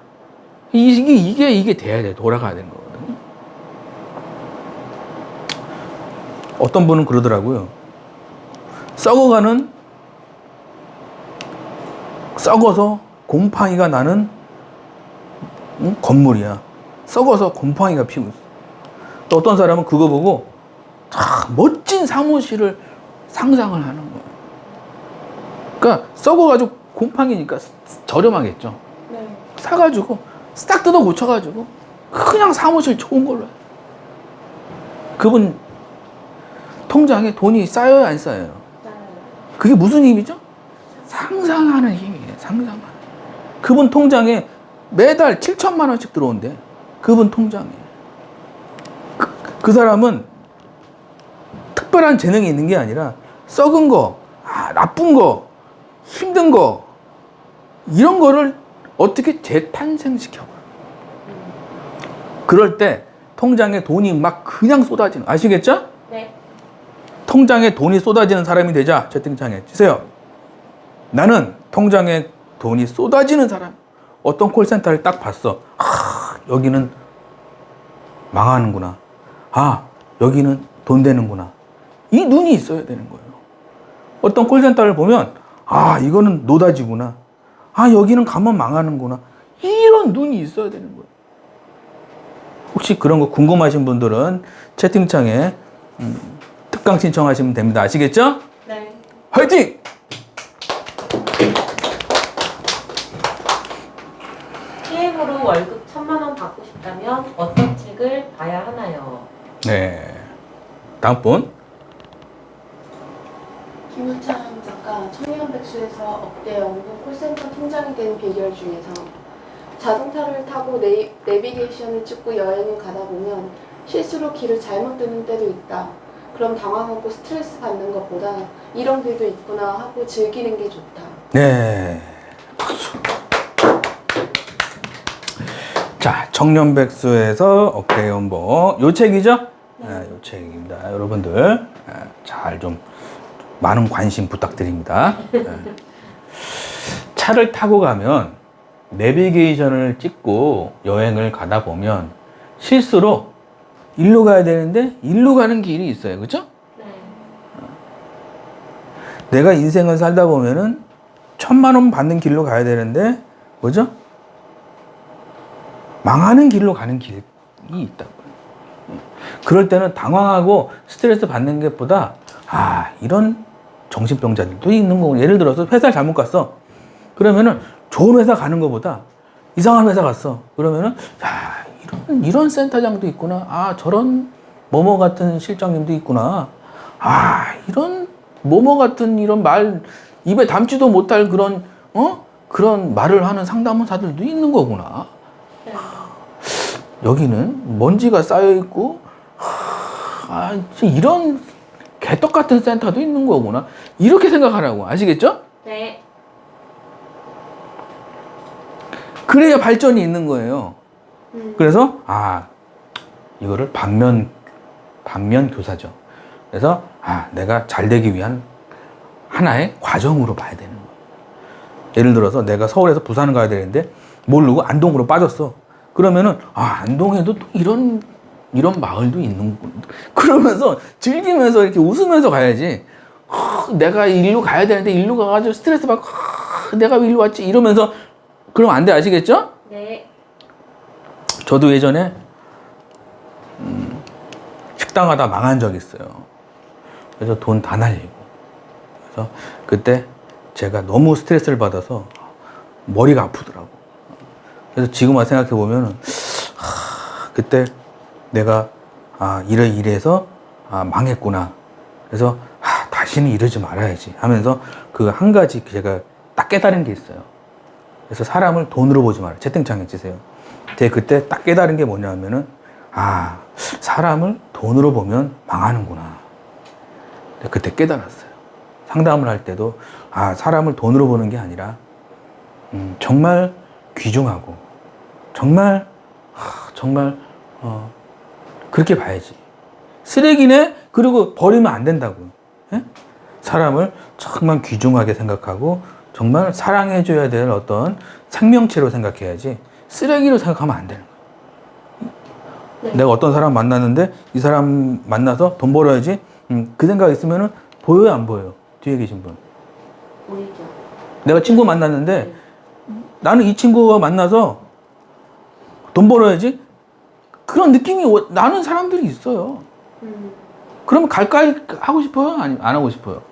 이게 돼야 돼. 돌아가야 되는 거거든요. 어떤 분은 그러더라고요. 썩어서 곰팡이가 나는 건물이야. 썩어서 곰팡이가 피고 있어. 또 어떤 사람은 그거 보고 멋진 사무실을 상상을 하는 거예요. 그러니까 썩어가지고 곰팡이니까 저렴하겠죠. 네. 사가지고 싹 뜯어 고쳐가지고 그냥 사무실 좋은 걸로 해요. 그분 통장에 돈이 쌓여요, 안 쌓여요? 그게 무슨 힘이죠? 상상하는 힘이에요. 상상하는. 그분 통장에 매달 7천만 원씩 들어온대. 그분 통장에. 그 사람은 특별한 재능이 있는 게 아니라 썩은 거, 나쁜 거, 힘든 거, 이런 거를 어떻게 재탄생시켜봐요. 그럴 때 통장에 돈이 막 그냥 쏟아지는, 아시겠죠? 네. 통장에 돈이 쏟아지는 사람이 되자. 채팅창에 치세요. 나는 통장에 돈이 쏟아지는 사람. 어떤 콜센터를 딱 봤어. 여기는 망하는구나. 여기는 돈 되는구나. 이 눈이 있어야 되는 거예요. 어떤 콜센터를 보면 이거는 노다지구나. 여기는 가면 망하는구나. 이런 눈이 있어야 되는 거예요. 혹시 그런 거 궁금하신 분들은 채팅창에 특강 신청하시면 됩니다. 아시겠죠? 네. 화이팅! TM으로 월급 1,000만 원 받고 싶다면 어떤 책을 봐야 하나요? 네. 다음 분. 김우찬 작가 청년백수에서 억대 연금 콜센터 팀장이 된 비결 중에서 자동차를 타고 내비게이션을 찍고 여행을 가다 보면 실수로 길을 잘못 듣는 때도 있다. 그럼 당황하고 스트레스 받는 것보다 이런 길도 있구나 하고 즐기는 게 좋다. 네. 박수. 자, 청년백수에서 억대 연봉. 요 책이죠? 네, 요 책입니다. 여러분들 잘 좀 많은 관심 부탁드립니다. 차를 타고 가면 내비게이션을 찍고 여행을 가다 보면 실수로 일로 가야 되는데 일로 가는 길이 있어요. 그죠? 네. 내가 인생을 살다 보면은 1,000만 원 받는 길로 가야 되는데 뭐죠? 망하는 길로 가는 길이 있다고요. 그럴 때는 당황하고 스트레스 받는 것보다 이런 정신병자들도 있는 거고, 예를 들어서 회사를 잘못 갔어. 그러면은 좋은 회사 가는 것보다 이상한 회사 갔어. 그러면은 이런 센터장도 있구나. 저런 뭐뭐 같은 실장님도 있구나. 이런 뭐뭐 같은 이런 말 입에 담지도 못할 그런 그런 말을 하는 상담원사들도 있는 거구나. 네. 여기는 먼지가 쌓여 있고, 이런 개떡 같은 센터도 있는 거구나. 이렇게 생각하라고. 아시겠죠? 네. 그래야 발전이 있는 거예요. 그래서, 이거를 반면 교사죠. 그래서, 내가 잘 되기 위한 하나의 과정으로 봐야 되는 거예요. 예를 들어서 내가 서울에서 부산을 가야 되는데, 모르고 안동으로 빠졌어. 그러면은, 안동에도 또 이런 마을도 있는군. 그러면서 즐기면서 이렇게 웃으면서 가야지. 내가 일로 가야 되는데 일로 가가지고 스트레스 받고, 내가 왜 일로 왔지? 이러면서, 그러면 안 돼. 아시겠죠? 네. 저도 예전에 식당 하다 망한 적이 있어요. 그래서 돈 다 날리고. 그래서 그때 제가 너무 스트레스를 받아서 머리가 아프더라고. 그래서 지금 와서 생각해 보면은 그때 내가 이래서 망했구나. 그래서 다시는 이러지 말아야지 하면서 그 한 가지 제가 딱 깨달은 게 있어요. 그래서 사람을 돈으로 보지 말아요. 채팅창에 치세요. 제가 그때 딱 깨달은 게 뭐냐면은 사람을 돈으로 보면 망하는구나. 그때 깨달았어요. 상담을 할 때도 사람을 돈으로 보는 게 아니라 정말 귀중하고 정말 그렇게 봐야지. 쓰레기네? 그리고 버리면 안 된다고요. 예? 사람을 정말 귀중하게 생각하고 정말 사랑해줘야 될 어떤 생명체로 생각해야지 쓰레기로 생각하면 안 되는 거예요. 네. 내가 어떤 사람 만났는데 이 사람 만나서 돈 벌어야지 그 생각 있으면은 보여요, 안 보여요? 뒤에 계신 분. 보이죠. 내가 친구 만났는데 나는 이 친구와 만나서 돈 벌어야지 그런 느낌이 나는 사람들이 있어요. 그러면 가까이 하고 싶어요? 아니면 안 하고 싶어요?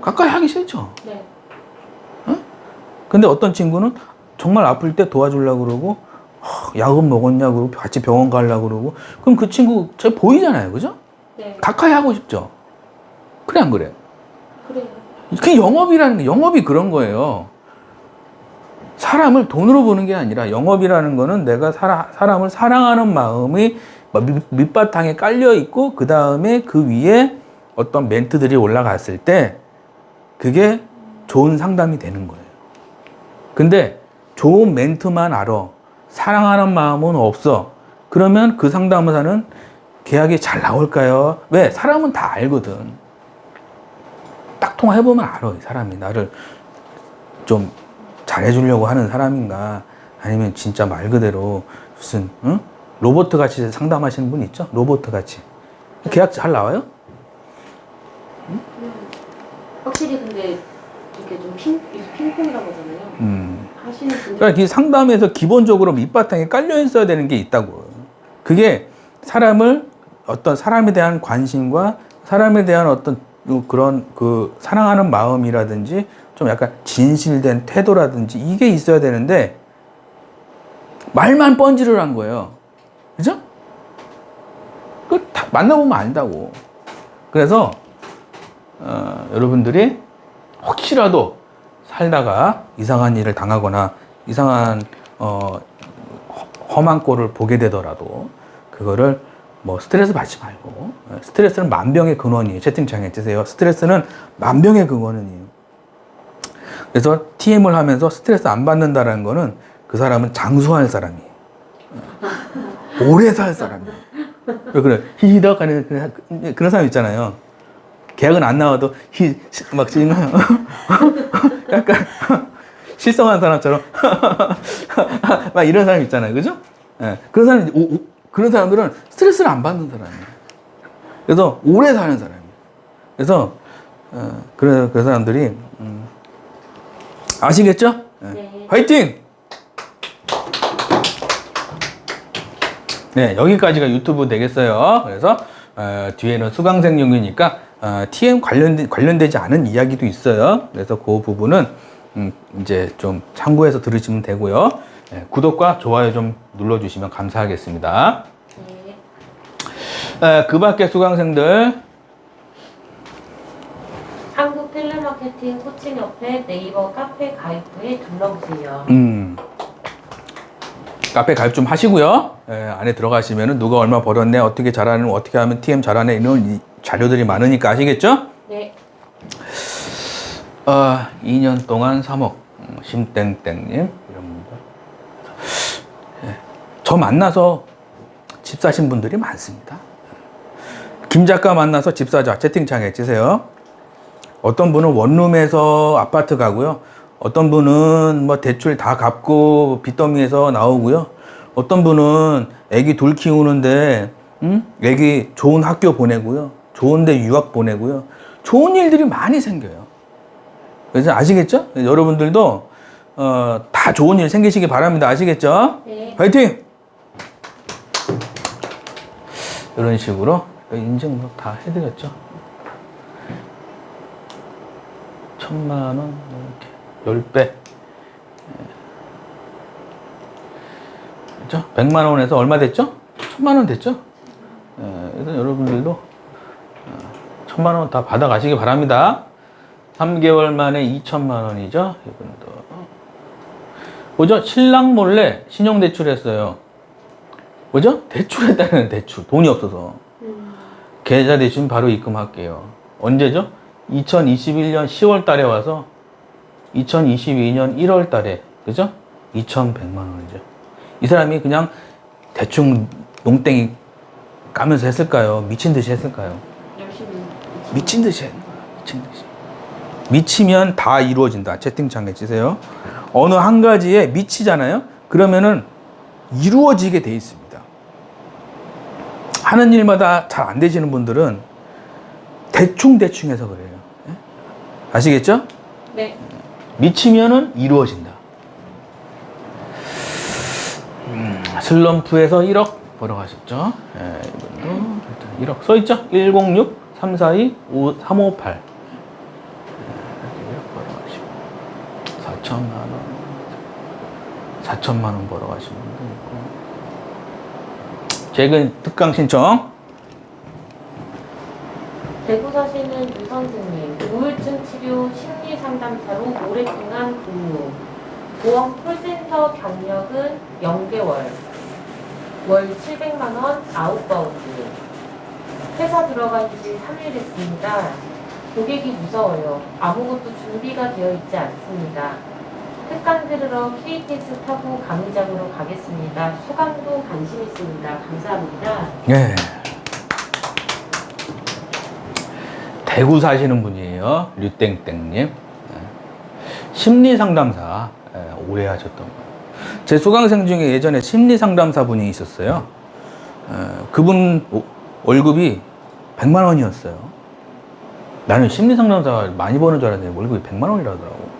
가까이 하기 싫죠? 네. 근데 어떤 친구는 정말 아플 때 도와주려고 그러고 약은 먹었냐고 그러고 같이 병원 가려고 그러고 그럼 그 친구 잘 보이잖아요. 그죠? 네. 가까이 하고 싶죠? 그래 안 그래? 그래요. 그 영업이 그런 거예요. 사람을 돈으로 보는 게 아니라 영업이라는 거는 내가 사람을 사랑하는 마음이 밑바탕에 깔려 있고 그 다음에 그 위에 어떤 멘트들이 올라갔을 때 그게 좋은 상담이 되는 거예요. 근데 좋은 멘트만 알아. 사랑하는 마음은 없어. 그러면 그 상담사는 계약이 잘 나올까요? 왜? 사람은 다 알거든. 딱 통화해보면 알아. 이 사람이 나를 좀 잘해주려고 하는 사람인가 아니면 진짜 말 그대로 무슨 로봇 같이 상담하시는 분 있죠? 로봇 같이. 계약 잘 나와요? 확실히 근데 이게 좀 핑퐁이라고 하잖아요. 하시는 분들. 그러니까 이 상담에서 기본적으로 밑바탕에 깔려 있어야 되는 게 있다고. 그게 사람을 어떤 사람에 대한 관심과 사람에 대한 어떤 그런 그 사랑하는 마음이라든지 좀 약간 진실된 태도라든지 이게 있어야 되는데 말만 뻔지를 한 거예요. 그죠? 그 다 만나보면 안다고. 그래서 여러분들이 혹시라도 살다가 이상한 일을 당하거나 이상한 험한 꼴을 보게 되더라도 그거를 뭐 스트레스 받지 말고 스트레스는 만병의 근원이에요. 채팅창에 쓰세요. 스트레스는 만병의 근원이에요. 그래서 TM을 하면서 스트레스 안 받는다는 거는 그 사람은 장수할 사람이에요. 오래 살 사람이에요. 왜 그래? 히덕 하는 그런 사람 있잖아요. 계약은 안 나와도 막 지금 약간 실성한 사람처럼 막 이런 사람 있잖아요. 그죠? 예. 그런 사람들은 스트레스를 안 받는 사람이에요. 그래서 오래 사는 사람이에요. 그래서 그 사람들이 아시겠죠? 네. 화이팅! 네, 여기까지가 유튜브 되겠어요. 그래서 뒤에는 수강생용이니까 TM 관련되지 않은 이야기도 있어요. 그래서 그 부분은 이제 좀 참고해서 들으시면 되고요. 네, 구독과 좋아요 좀 눌러주시면 감사하겠습니다. 네. 그 밖에 수강생들 한국 텔레마케팅 마케팅 코칭 협회 네이버 카페 가입 후에 둘러보세요. 카페 가입 좀 하시고요. 안에 들어가시면은 누가 얼마 벌었네, 어떻게 잘하는, 어떻게 하면 TM 잘하네, 이런 자료들이 많으니까 아시겠죠? 네. 2년 동안 3억. 심땡땡님, 이런 분들. 저 만나서 집 사신 분들이 많습니다. 김 작가 만나서 집 사자. 채팅창에 치세요. 어떤 분은 원룸에서 아파트 가고요. 어떤 분은 뭐 대출 다 갚고 빚더미에서 나오고요. 어떤 분은 애기 둘 키우는데, 애기 좋은 학교 보내고요. 좋은데 유학 보내고요. 좋은 일들이 많이 생겨요. 그래서 아시겠죠? 여러분들도 다 좋은 일 생기시기 바랍니다. 아시겠죠? 네. 화이팅! 이런 식으로 인증 다 해드렸죠. 1,000만 원 이렇게 10배. 그렇죠? 100만 원에서 얼마 됐죠? 1,000만 원 됐죠? 그래서 여러분들도 1,000만 원 다 받아가시기 바랍니다. 3개월 만에 2천만 원이죠. 이분도. 보죠? 신랑 몰래 신용대출했어요. 뭐죠? 대출했다는 대출. 돈이 없어서. 계좌 대신 바로 입금할게요. 언제죠? 2021년 10월 달에 와서 2022년 1월 달에, 그죠? 2,100만 원이죠. 이 사람이 그냥 대충 농땡이 까면서 했을까요? 미친 듯이 했을까요? 열심히. 미친 듯이 했는 거야. 미친 듯이. 미치면 다 이루어진다. 채팅창에 치세요. 어느 한 가지에 미치잖아요? 그러면은 이루어지게 돼 있습니다. 하는 일마다 잘 안 되시는 분들은 대충 해서 그래요. 예? 아시겠죠? 네. 미치면은 이루어진다. 슬럼프에서 1억 벌어가셨죠? 예, 이분도 1억 써있죠? 106 342 5358 4천만 원, 4천만 원 벌어가신 분도 있고. 최근 특강 신청. 대구 사시는 유 선생님, 우울증 치료 심리 상담사로 오랫동안 근무. 보험 콜센터 경력은 0개월. 월 700만 원 아웃바운드. 회사 들어간 지 3일 됐습니다. 고객이 무서워요. 아무것도 준비가 되어 있지 않습니다. 특강 들으러 KTX 타고 강의장으로 가겠습니다. 소감도 관심 있습니다. 감사합니다. 예. 대구 사시는 분이에요. 류땡땡님. 예. 심리상담사. 예, 오해하셨던 거예요. 제 수강생 중에 예전에 심리상담사 분이 있었어요. 그분 월급이 100만 원이었어요. 나는 심리상담사 많이 버는 줄 알았는데 월급이 100만 원이라더라고.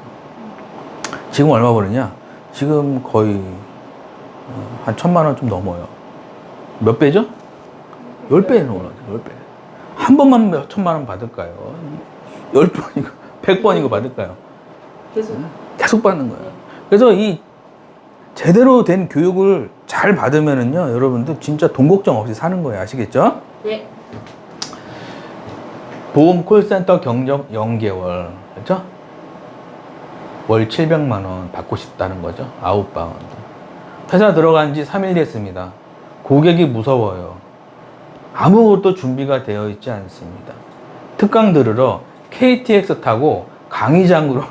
지금 얼마 버느냐? 지금 거의 한 1,000만 원 좀 넘어요. 몇 배죠? 10배는 올라가죠. 10배. 한 번만 몇 천만 원 받을까요? 10번이고 100번이고 받을까요? 계속 받는 거예요. 그래서 이 제대로 된 교육을 잘 받으면은요, 여러분들 진짜 돈 걱정 없이 사는 거예요. 아시겠죠? 네. 보험 콜센터 경력 0개월. 그렇죠? 월 700만 원 받고 싶다는 거죠. 아웃바운드. 회사 들어간 지 3일 됐습니다. 고객이 무서워요. 아무것도 준비가 되어 있지 않습니다. 특강 들으러 KTX 타고 강의장으로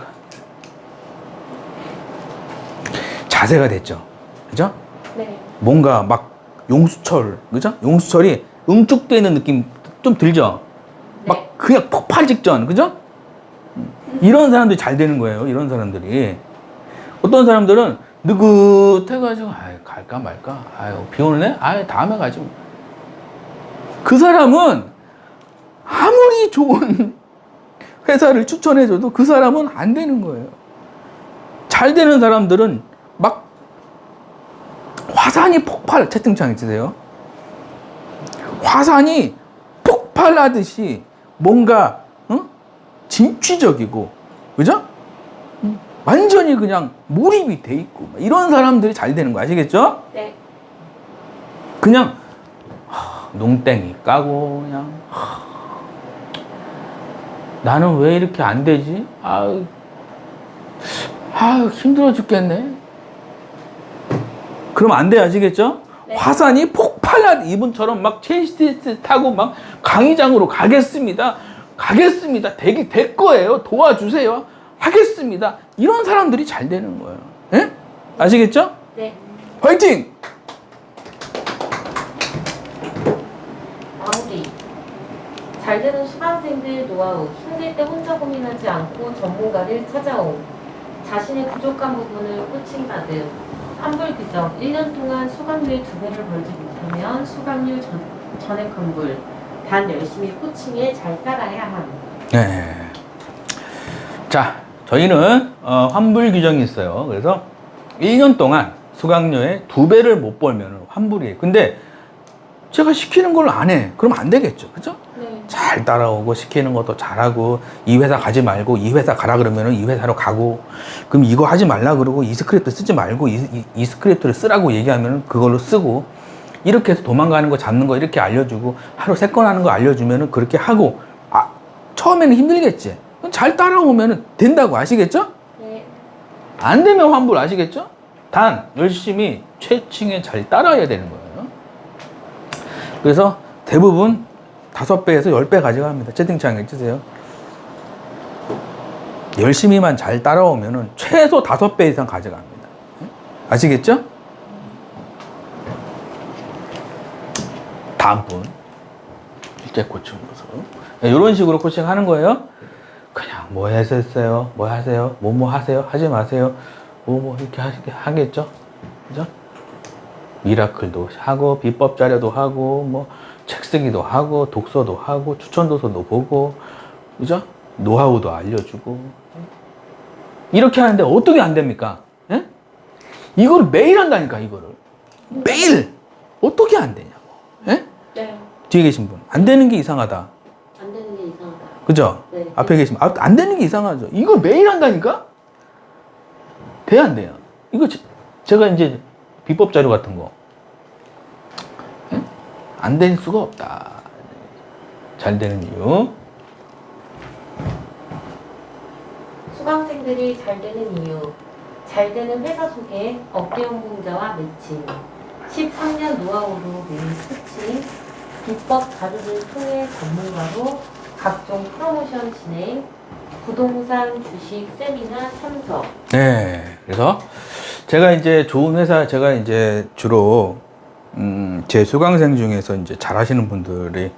자세가 됐죠. 그죠? 네. 뭔가 막 용수철, 그죠? 용수철이 응축되어 있는 느낌 좀 들죠? 막 네. 그냥 폭발 직전, 그죠? 이런 사람들이 잘 되는 거예요. 이런 사람들이. 어떤 사람들은 느긋해가지고, 아이, 갈까 말까? 아유, 비 오네? 아이, 다음에 가지. 그 사람은 아무리 좋은 회사를 추천해줘도 그 사람은 안 되는 거예요. 잘 되는 사람들은 막 화산이 폭발, 채팅창에 치세요. 화산이 폭발하듯이 뭔가 진취적이고, 그죠? 완전히 그냥 몰입이 돼 있고 이런 사람들이 잘 되는 거 아시겠죠? 네. 그냥 농땡이 까고 그냥 나는 왜 이렇게 안 되지? 아유 힘들어 죽겠네. 그럼 안 돼, 아시겠죠? 네. 화산이 폭발한 이분처럼 막 체인시티스 타고 막 강의장으로 가겠습니다. 될 거예요. 도와주세요. 하겠습니다. 이런 사람들이 잘 되는 거예요. 예? 아시겠죠? 네. 화이팅! 마무리. 잘 되는 수강생들 노하우. 힘들 때 혼자 고민하지 않고 전문가를 찾아옴. 자신의 부족한 부분을 코칭받음. 환불 규정. 1년 동안 수강료의 2배를 벌지 못하면 수강료 전액 환불. 단 열심히 코칭에 잘 따라야 함. 네. 자, 저희는 환불 규정이 있어요. 그래서 1년 동안 수강료의 2배를 못 벌면 환불이에요. 근데 제가 시키는 걸 안 해. 그럼 안 되겠죠. 그죠? 네. 잘 따라오고 시키는 것도 잘하고 이 회사 가지 말고 이 회사 가라 그러면은 이 회사로 가고 그럼 이거 하지 말라 그러고 이 스크립트 쓰지 말고 이 스크립트를 쓰라고 얘기하면은 그걸로 쓰고 이렇게 해서 도망가는 거 잡는 거 이렇게 알려주고 하루 3건 하는 거 알려주면은 그렇게 하고 처음에는 힘들겠지. 잘 따라오면은 된다고 아시겠죠? 네. 안 되면 환불 아시겠죠? 단 열심히 최칭에 잘 따라야 되는 거예요. 그래서 대부분 5배에서 10배 가져갑니다. 채팅창에 치세요. 열심히만 잘 따라오면은 최소 5배 이상 가져갑니다. 아시겠죠? 다음 분. 실제 코칭 모습. 이런 식으로 코칭 하는 거예요. 그냥 뭐 했었어요? 뭐 하세요? 뭐 하세요? 하지 마세요. 뭐 이렇게 하겠죠? 그죠? 미라클도 하고 비법 자료도 하고 뭐 책 쓰기도 하고 독서도 하고 추천 도서도 보고 그죠? 노하우도 알려주고 이렇게 하는데 어떻게 안 됩니까? 예? 이거를 매일 한다니까. 이거를 매일 어떻게 안 되냐고. 예? 네. 뒤에 계신 분 안 되는 게 이상하다. 안 되는 게 이상하다. 그죠? 네. 앞에 계신 분 안 되는 게 이상하죠. 이걸 매일 한다니까? 돼 안 돼요? 이거 제가 이제 비법 자료 같은 거 안 될 수가 없다. 잘 되는 이유. 수강생들이 잘 되는 이유. 잘 되는 회사 소개, 업계 연봉자와 매칭. 13년 노하우로 매일 코칭. 비법 자료를 통해 전문가로 각종 프로모션 진행. 부동산, 주식, 세미나 참석. 네. 그래서 제가 이제 좋은 회사, 제가 이제 주로 제 수강생 중에서 이제 잘하시는 분들이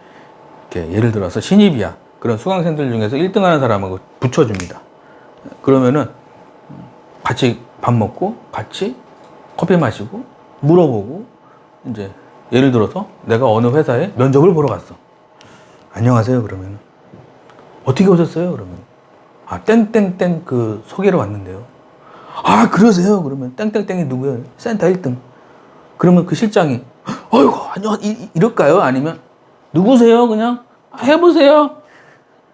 이렇게 예를 들어서 신입이야. 그런 수강생들 중에서 1등 하는 사람하고 붙여줍니다. 그러면은 같이 밥 먹고 같이 커피 마시고 물어보고 이제 예를 들어서 내가 어느 회사에 면접을 보러 갔어. 안녕하세요. 그러면 어떻게 오셨어요? 그러면 땡땡땡 그 소개로 왔는데요. 그러세요? 그러면 땡땡땡이 누구예요? 센터 1등. 그러면 그 실장이 어이구 안녕 이럴까요? 아니면 누구세요? 그냥 해보세요.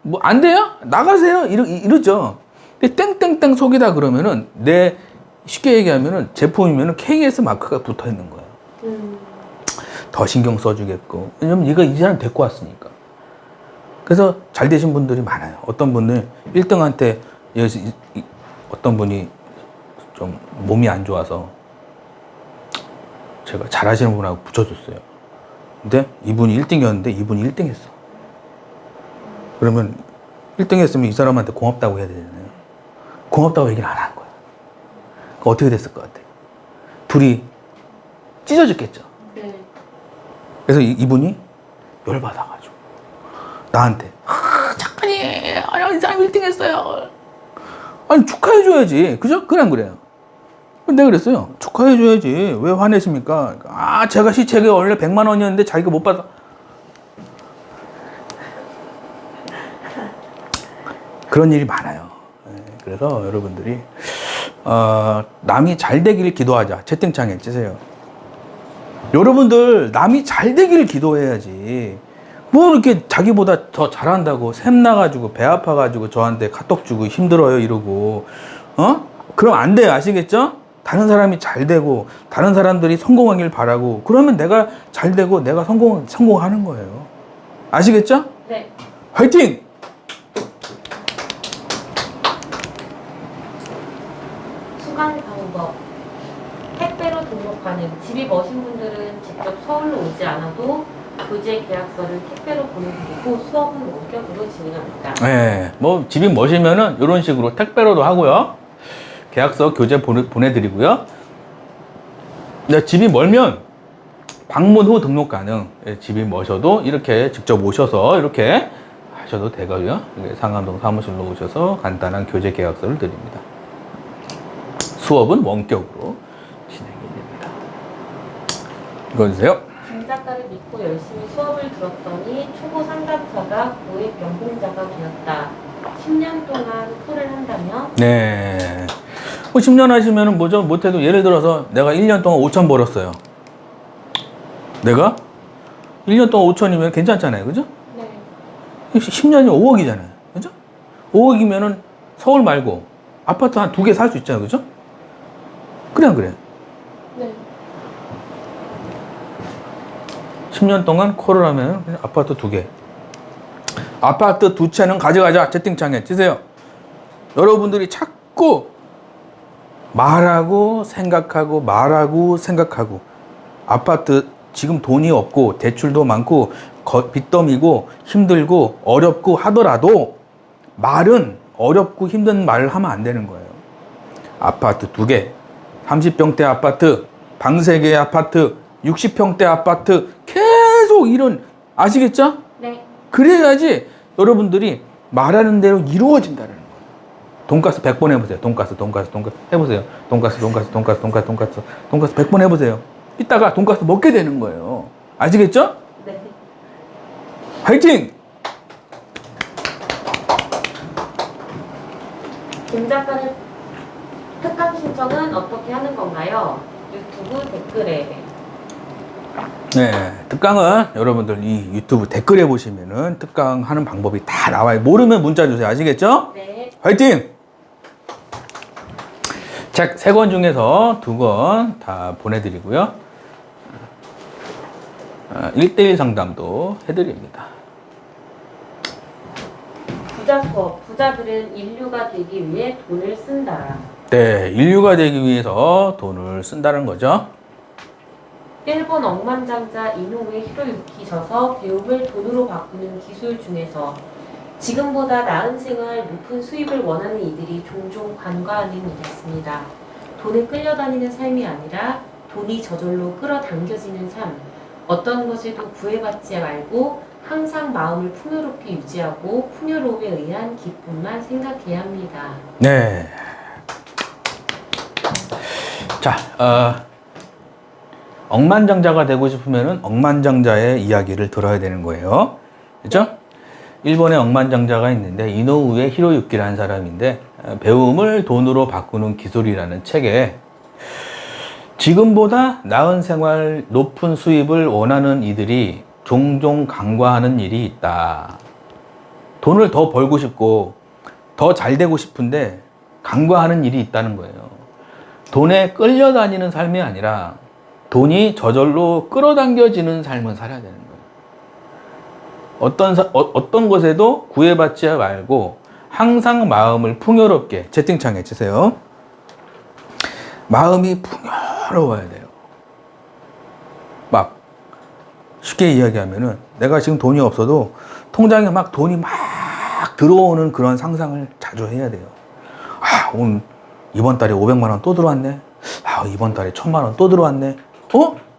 뭐 안 돼요? 나가세요. 이러죠. 근데 땡땡땡 속이다 그러면은 내 쉽게 얘기하면은 제품이면은 KS 마크가 붙어 있는 거예요. 더 신경 써주겠고 왜냐면 얘가 이 사람 데리고 왔으니까. 그래서 잘 되신 분들이 많아요. 어떤 분들 1등한테 어떤 분이 좀 몸이 안 좋아서 제가 잘하시는 분하고 붙여줬어요. 근데 이분이 1등이었는데 이분이 1등 했어. 그러면 1등 했으면 이 사람한테 고맙다고 해야 되잖아요. 고맙다고 얘기를 안 한 거야. 그럼 어떻게 됐을 것 같아? 둘이 찢어졌겠죠. 네. 그래서 이분이 열받아가지고 나한테 작가님 이 사람 1등 했어요. 아니 축하해줘야지. 그죠? 그래 안 그래요? 내가 그랬어요. 축하해줘야지. 왜 화내십니까? 제가 시책이 원래 100만 원이었는데 자기가 못 받아. 그런 일이 많아요. 그래서 여러분들이 남이 잘 되기를 기도하자. 채팅창에 찌세요. 여러분들 남이 잘 되기를 기도해야지. 뭐 이렇게 자기보다 더 잘한다고 샘나가지고 배 아파가지고 저한테 카톡 주고 힘들어요 이러고 그럼 안 돼요. 아시겠죠? 다른 사람이 잘 되고 다른 사람들이 성공하길 바라고 그러면 내가 잘 되고 내가 성공하는 거예요. 아시겠죠? 네. 화이팅! 등록 가능. 집이 머신 분들은 직접 서울로 오지 않아도 교재 계약서를 택배로 보내드리고 수업은 원격으로 진행합니다. 네, 뭐 집이 머시면은 이런 식으로 택배로도 하고요. 계약서 교재 보내드리고요. 근데 집이 멀면 방문 후 등록 가능. 예, 집이 머셔도 이렇게 직접 오셔서 이렇게 하셔도 되고요. 상암동 사무실로 오셔서 간단한 교재 계약서를 드립니다. 수업은 원격으로 진행이 됩니다. 읽어주세요. 김 작가를 믿고 열심히 수업을 들었더니 초보 상담사가 고액 연봉자가 되었다. 10년 동안 풀을 한다면 네. 10년 하시면은 뭐죠? 못해도 예를 들어서 내가 1년 동안 5천 벌었어요. 내가 1년 동안 5천이면 괜찮잖아요. 그죠? 네. 10년이 5억이잖아요. 그죠? 5억이면은 서울 말고 아파트 한 2개 살 수 있잖아요. 그죠? 그래, 안 그래? 네. 10년 동안 콜을 하면 그냥 아파트 2개. 아파트 2채는 가져가자. 채팅창에 치세요. 여러분들이 자꾸 말하고 생각하고 아파트 지금 돈이 없고 대출도 많고 빚더미고 힘들고 어렵고 하더라도 말은 어렵고 힘든 말을 하면 안 되는 거예요. 아파트 2개, 30평대 아파트, 방 3개 아파트, 60평대 아파트 계속 이런 아시겠죠? 네. 그래야지 여러분들이 말하는 대로 이루어진다는 거예요. 돈가스 100번 해보세요. 돈가스 해보세요. 돈가스 100번 해보세요. 이따가 돈가스 먹게 되는 거예요. 아시겠죠? 네. 화이팅! 김 작가를 특강 신청은 어떻게 하는 건가요? 유튜브 댓글에. 네, 특강은 여러분들 이 유튜브 댓글에 보시면은 특강 하는 방법이 다 나와요. 모르면 문자 주세요. 아시겠죠? 네. 화이팅! 책 3권 중에서 2권 다 보내드리고요. 1대1 상담도 해드립니다. 부자 수업. 부자들은 인류가 되기 위해 돈을 쓴다. 네, 인류가 되기 위해서 돈을 쓴다는 거죠. 일본 억만장자 이노우에 히로유키 져서 배움을 돈으로 바꾸는 기술 중에서 지금보다 나은 생활, 높은 수입을 원하는 이들이 종종 관과하는 일이었습니다. 돈에 끌려다니는 삶이 아니라 돈이 저절로 끌어당겨지는 삶. 어떤 것에도 구애받지 말고 항상 마음을 풍요롭게 유지하고 풍요로움에 의한 기쁨만 생각해야 합니다. 네. 자, 억만장자가 되고 싶으면은 억만장자의 이야기를 들어야 되는 거예요. 그죠? 일본에 억만장자가 있는데 이노우에 히로유키라는 사람인데 배움을 돈으로 바꾸는 기술이라는 책에 지금보다 나은 생활, 높은 수입을 원하는 이들이 종종 간과하는 일이 있다. 돈을 더 벌고 싶고 더 잘 되고 싶은데 간과하는 일이 있다는 거예요. 돈에 끌려다니는 삶이 아니라 돈이 저절로 끌어당겨지는 삶을 살아야 되는 거예요. 어떤 것에도 구애받지 말고 항상 마음을 풍요롭게 채팅창에 치세요. 마음이 풍요로워야 돼요. 막 쉽게 이야기하면은 내가 지금 돈이 없어도 통장에 막 돈이 막 들어오는 그런 상상을 자주 해야 돼요. 아, 오늘 이번 달에 500만 원 또 들어왔네. 아, 이번 달에 1000만 원 또 들어왔네.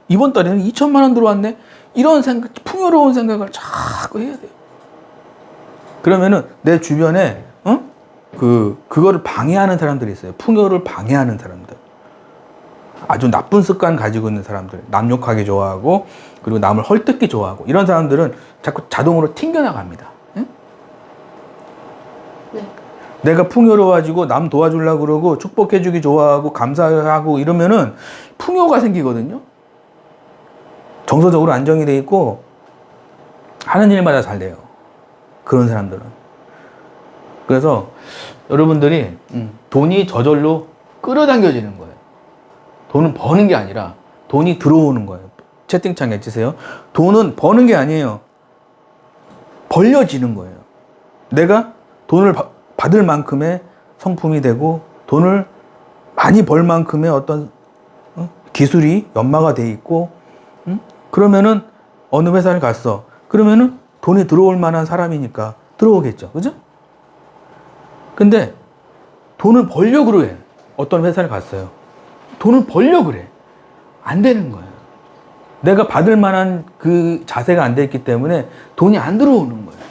이번 달에는 2000만 원 들어왔네. 이런 생각, 풍요로운 생각을 자꾸 해야 돼요. 그러면은 내 주변에 그거를 방해하는 사람들이 있어요. 풍요를 방해하는 사람들. 아주 나쁜 습관 가지고 있는 사람들. 남 욕하기 좋아하고 그리고 남을 헐뜯기 좋아하고 이런 사람들은 자꾸 자동으로 튕겨나갑니다. 응? 네. 내가 풍요로워지고 남 도와주려고 그러고 축복해주기 좋아하고 감사하고 이러면은 풍요가 생기거든요. 정서적으로 안정이 돼 있고 하는 일마다 잘 돼요. 그런 사람들은. 그래서 여러분들이 돈이 저절로 끌어당겨지는 거예요. 돈은 버는 게 아니라 돈이 들어오는 거예요. 채팅창에 치세요. 돈은 버는 게 아니에요. 벌려지는 거예요. 내가 돈을 받을 만큼의 성품이 되고 돈을 많이 벌 만큼의 어떤 기술이 연마가 돼 있고, 응? 그러면은 어느 회사를 갔어. 그러면은 돈이 들어올 만한 사람이니까 들어오겠죠. 그죠? 근데 돈을 벌려고 그래. 어떤 회사를 갔어요. 돈을 벌려고 그래. 안 되는 거예요. 내가 받을 만한 그 자세가 안 돼 있기 때문에 돈이 안 들어오는 거예요.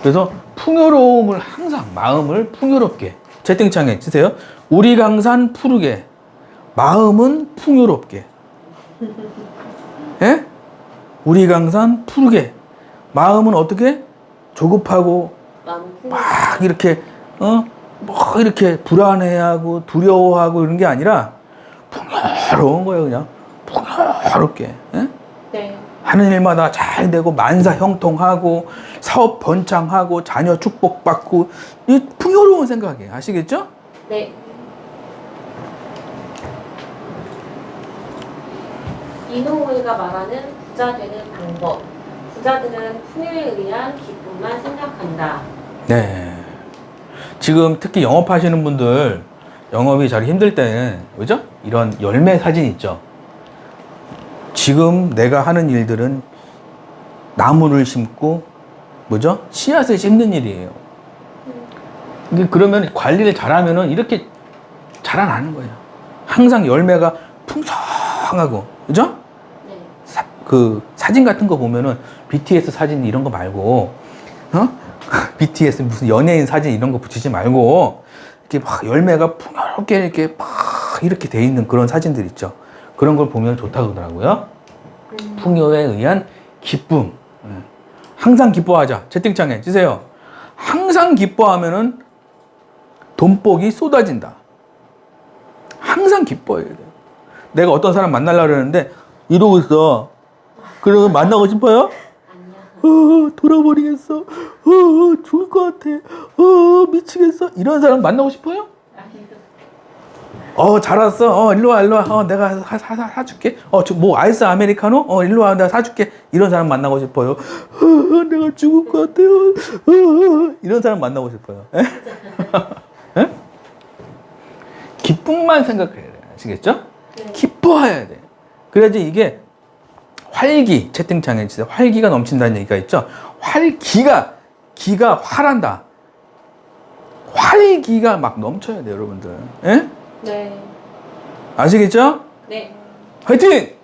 그래서 풍요로움을 항상 마음을 풍요롭게 채팅창에 치세요. 우리 강산 푸르게 마음은 풍요롭게. 예? 우리 강산 푸르게 마음은 어떻게? 조급하고 막 이렇게 뭐 이렇게 불안해하고 두려워하고 이런 게 아니라 풍요로운 거예요. 그냥 풍요롭게. 예? 네. 하는 일마다 잘 되고 만사 형통하고 사업 번창하고 자녀 축복받고 이 풍요로운 생각이에요. 아시겠죠? 네. 이노우이가 말하는 부자 되는 방법. 부자들은 풍요에 의한 기쁨만 생각한다. 네. 지금 특히 영업하시는 분들 영업이 잘 힘들 때는 그죠? 이런 열매 사진 있죠. 지금 내가 하는 일들은 나무를 심고 뭐죠? 씨앗을 심는 일이에요. 이게 그러면 관리를 잘하면은 이렇게 자라나는 거예요. 항상 열매가 풍성하고 그죠? 네. 그 사진 같은 거 보면은 BTS 사진 이런 거 말고 BTS 무슨 연예인 사진 이런 거 붙이지 말고 이렇게 막 열매가 풍요롭게 이렇게 막 이렇게 돼 있는 그런 사진들 있죠. 그런 걸 보면 좋다고 그러더라고요. 풍요에 의한 기쁨. 항상 기뻐하자. 채팅창에 주세요. 항상 기뻐하면은 돈복이 쏟아진다. 항상 기뻐해야 돼요. 내가 어떤 사람 만나려고 그러는데 이러고 있어. 그러면 만나고 싶어요? 돌아버리겠어. 죽을 것 같아. 미치겠어. 이런 사람 만나고 싶어요? 잘 왔어. 일로 와, 일로 와. 내가 사줄게. 뭐 아이스 아메리카노? 일로 와, 내가 사줄게. 이런 사람 만나고 싶어요. 내가 죽을 것 같아요. 이런 사람 만나고 싶어요. 에? 기쁨만 생각해야 돼. 아시겠죠? 네. 기뻐해야 돼. 그래야지 이게 활기, 채팅창에 진짜 활기가 넘친다는 얘기가 있죠. 기가 활한다. 활기가 막 넘쳐야 돼요, 여러분들. 예? 네. 아시겠죠? 네. 화이팅!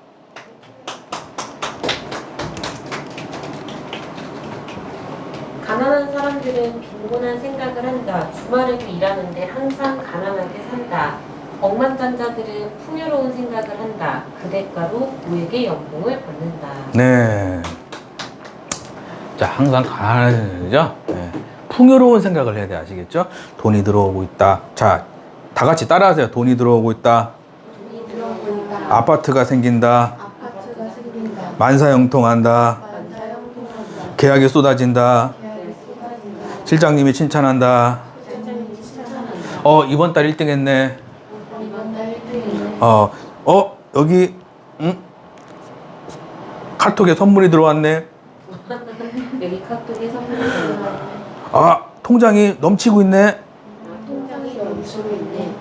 가난한 사람들은 빈곤한 생각을 한다. 주말에도 일하는데 항상 가난하게 산다. 억만장자들은 풍요로운 생각을 한다. 그 대가로 누에게 연봉을 받는다. 네. 자, 항상 가난하죠? 네. 풍요로운 생각을 해야 돼. 아시겠죠? 돈이 들어오고 있다. 자, 다 같이 따라하세요. 돈이 들어오고 있다. 돈이 들어오고 있다. 아파트가 생긴다. 아파트가 생긴다. 만사형통한다. 만사형통한다. 계약이 쏟아진다. 계약이 쏟아진다. 실장님이 칭찬한다. 실장님이 칭찬한다. 이번 달 1등 했네. 이번 달 1등이네. 여기, 카톡에 선물이 들어왔네. 여기 카톡에 선물이 들어와요. 통장이 넘치고 있네. 통장이 넘치고 있네.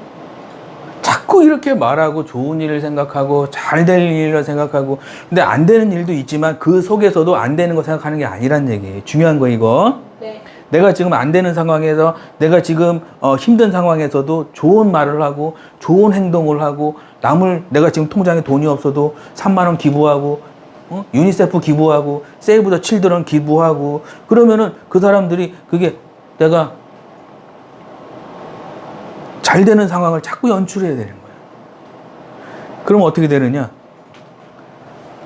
자꾸 이렇게 말하고 좋은 일을 생각하고 잘 될 일을 생각하고 근데 안 되는 일도 있지만 그 속에서도 안 되는 거 생각하는 게 아니란 얘기예요. 중요한 거 이거. 네. 내가 지금 안 되는 상황에서 내가 지금 힘든 상황에서도 좋은 말을 하고 좋은 행동을 하고 내가 지금 통장에 돈이 없어도 3만 원 기부하고 유니세프 기부하고 세이브 더 칠드런 기부하고 그러면은 그 사람들이 그게 내가 잘 되는 상황을 자꾸 연출해야 되는 거예요. 그럼 어떻게 되느냐?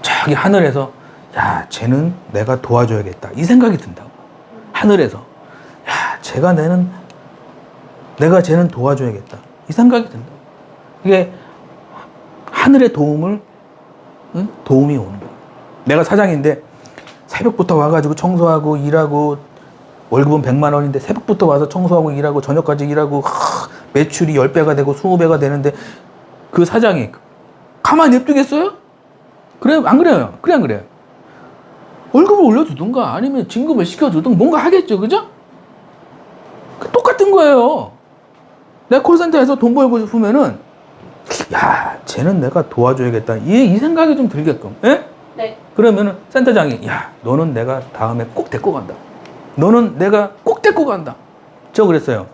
저기 하늘에서 야, 쟤는 내가 도와줘야겠다. 이 생각이 든다고. 하늘에서 야, 내가 쟤는 도와줘야겠다. 이 생각이 든다고. 이게 하늘의 도움이 오는 거예요. 내가 사장인데 새벽부터 와가지고 청소하고 일하고 월급은 100만 원인데 새벽부터 와서 청소하고 일하고 저녁까지 일하고 매출이 10배가 되고 20배가 되는데 그 사장이 가만히 냅두겠어요? 그래요? 안 그래요? 그래 안 그래요? 월급을 올려주든가 아니면 진급을 시켜주든가 뭔가 하겠죠. 그죠? 똑같은 거예요. 내가 콜센터에서 돈 벌고 싶으면은 야, 쟤는 내가 도와줘야겠다. 이 생각이 좀 들게끔. 예? 네. 그러면은 센터장이, 야, 너는 내가 다음에 꼭 데리고 간다. 너는 내가 꼭 데리고 간다. 저 그랬어요.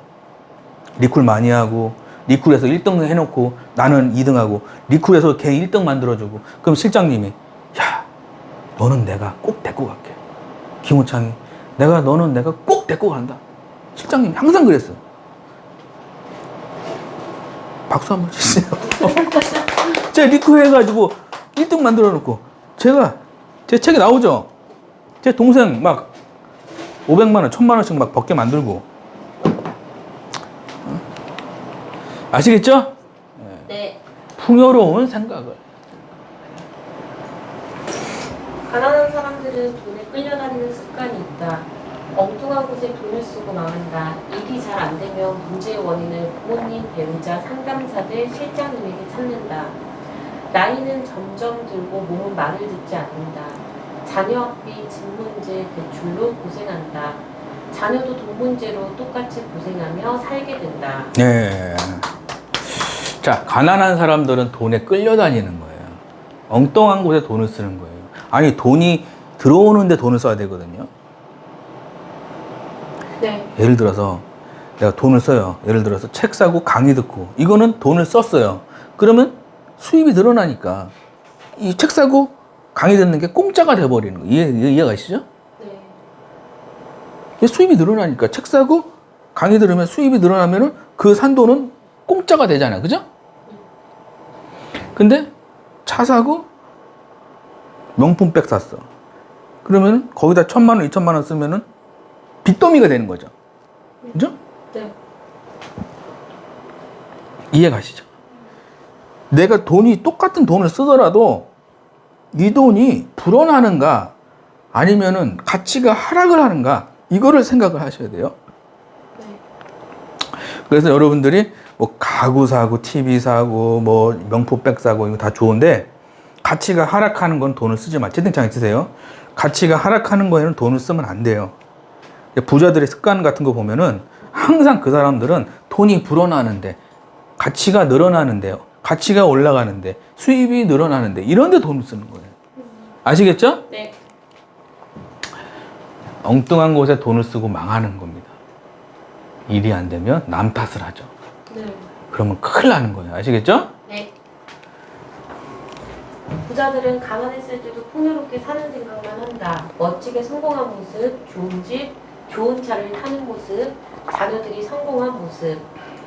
리쿨 많이 하고, 리쿨에서 1등 해놓고, 나는 2등 하고, 리쿨에서 걔 1등 만들어주고, 그럼 실장님이, 야, 너는 내가 꼭 데리고 갈게. 김호창이, 너는 내가 꼭 데리고 간다. 실장님이 항상 그랬어요. 박수 한번 주세요. 제가 리쿨 해가지고 1등 만들어 놓고, 제 책에 나오죠? 제 동생 막 500만원, 1000만원씩 막 벗게 만들고. 아시겠죠? 네. 풍요로운 생각을. 가난한 사람들은 돈에 끌려다니는 습관이 있다. 엉뚱한 곳에 돈을 쓰고 망한다. 일이 잘 안 되면 문제의 원인을 부모님, 배우자, 상담사들, 실장님에게 찾는다. 나이는 점점 들고 몸은 말을 듣지 않는다. 자녀 학비, 집 문제, 대출로 고생한다. 자녀도 돈 문제로 똑같이 고생하며 살게 된다. 네. 자, 가난한 사람들은 돈에 끌려다니는 거예요. 엉뚱한 곳에 돈을 쓰는 거예요. 아니, 돈이 들어오는데 돈을 써야 되거든요. 네. 예를 들어서 내가 돈을 써요. 예를 들어서 책 사고 강의 듣고 이거는 돈을 썼어요. 그러면 수입이 늘어나니까 이 책 사고 강의 듣는 게 공짜가 돼버리는 거예요. 이해가시죠? 네. 수입이 늘어나니까 책 사고 강의 들으면 수입이 늘어나면은 그 산 돈은 공짜가 되잖아요. 그죠? 근데 차 사고 명품백 샀어. 그러면 거기다 1000만원, 2000만원 쓰면은 빚더미가 되는 거죠. 그죠? 네. 이해 가시죠? 내가 똑같은 돈을 쓰더라도 이 돈이 불어나는가 아니면은 가치가 하락을 하는가 이거를 생각을 하셔야 돼요. 네. 그래서 여러분들이 뭐 가구 사고, TV 사고, 뭐 명품백 사고 이거 다 좋은데 가치가 하락하는 건 돈을 쓰지 마. 채팅창에 쓰세요. 가치가 하락하는 거에는 돈을 쓰면 안 돼요. 부자들의 습관 같은 거 보면은 항상 그 사람들은 돈이 불어나는데 가치가 늘어나는데요. 가치가 올라가는데 수입이 늘어나는데 이런 데 돈을 쓰는 거예요. 아시겠죠? 네. 엉뚱한 곳에 돈을 쓰고 망하는 겁니다. 일이 안 되면 남 탓을 하죠. 네. 그러면 큰일 나는 거예요. 아시겠죠? 네. 부자들은 가난했을 때도 풍요롭게 사는 생각만 한다. 멋지게 성공한 모습, 좋은 집, 좋은 차를 타는 모습, 자녀들이 성공한 모습.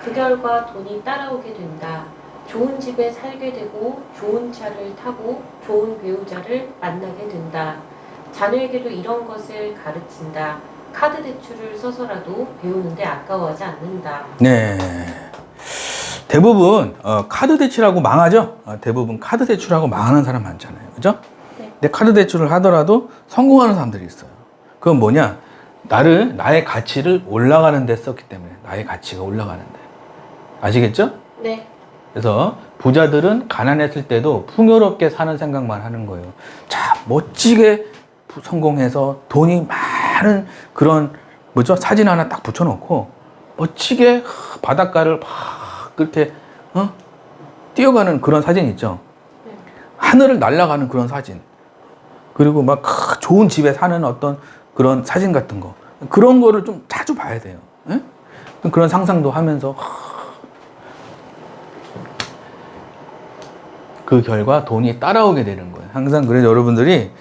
그 결과 돈이 따라오게 된다. 좋은 집에 살게 되고 좋은 차를 타고 좋은 배우자를 만나게 된다. 자녀에게도 이런 것을 가르친다. 카드 대출을 써서라도 배우는데 아까워하지 않는다. 네. 대부분 카드 대출하고 망하죠? 대부분 카드 대출하고 망하는 사람 많잖아요. 그죠? 네. 근데 카드 대출을 하더라도 성공하는 사람들이 있어요. 그건 뭐냐? 나의 가치를 올라가는 데 썼기 때문에 나의 가치가 올라가는데. 아시겠죠? 네. 그래서 부자들은 가난했을 때도 풍요롭게 사는 생각만 하는 거예요. 자, 멋지게 성공해서 돈이 많은 그런 사진 하나 딱 붙여놓고 멋지게 바닷가를 막 그렇게 뛰어가는 그런 사진 있죠. 네. 하늘을 날아가는 그런 사진. 그리고 막 좋은 집에 사는 어떤 그런 사진 같은 거. 그런 거를 좀 자주 봐야 돼요. 예? 그런 상상도 하면서 그 결과 돈이 따라오게 되는 거예요. 항상 그래서 여러분들이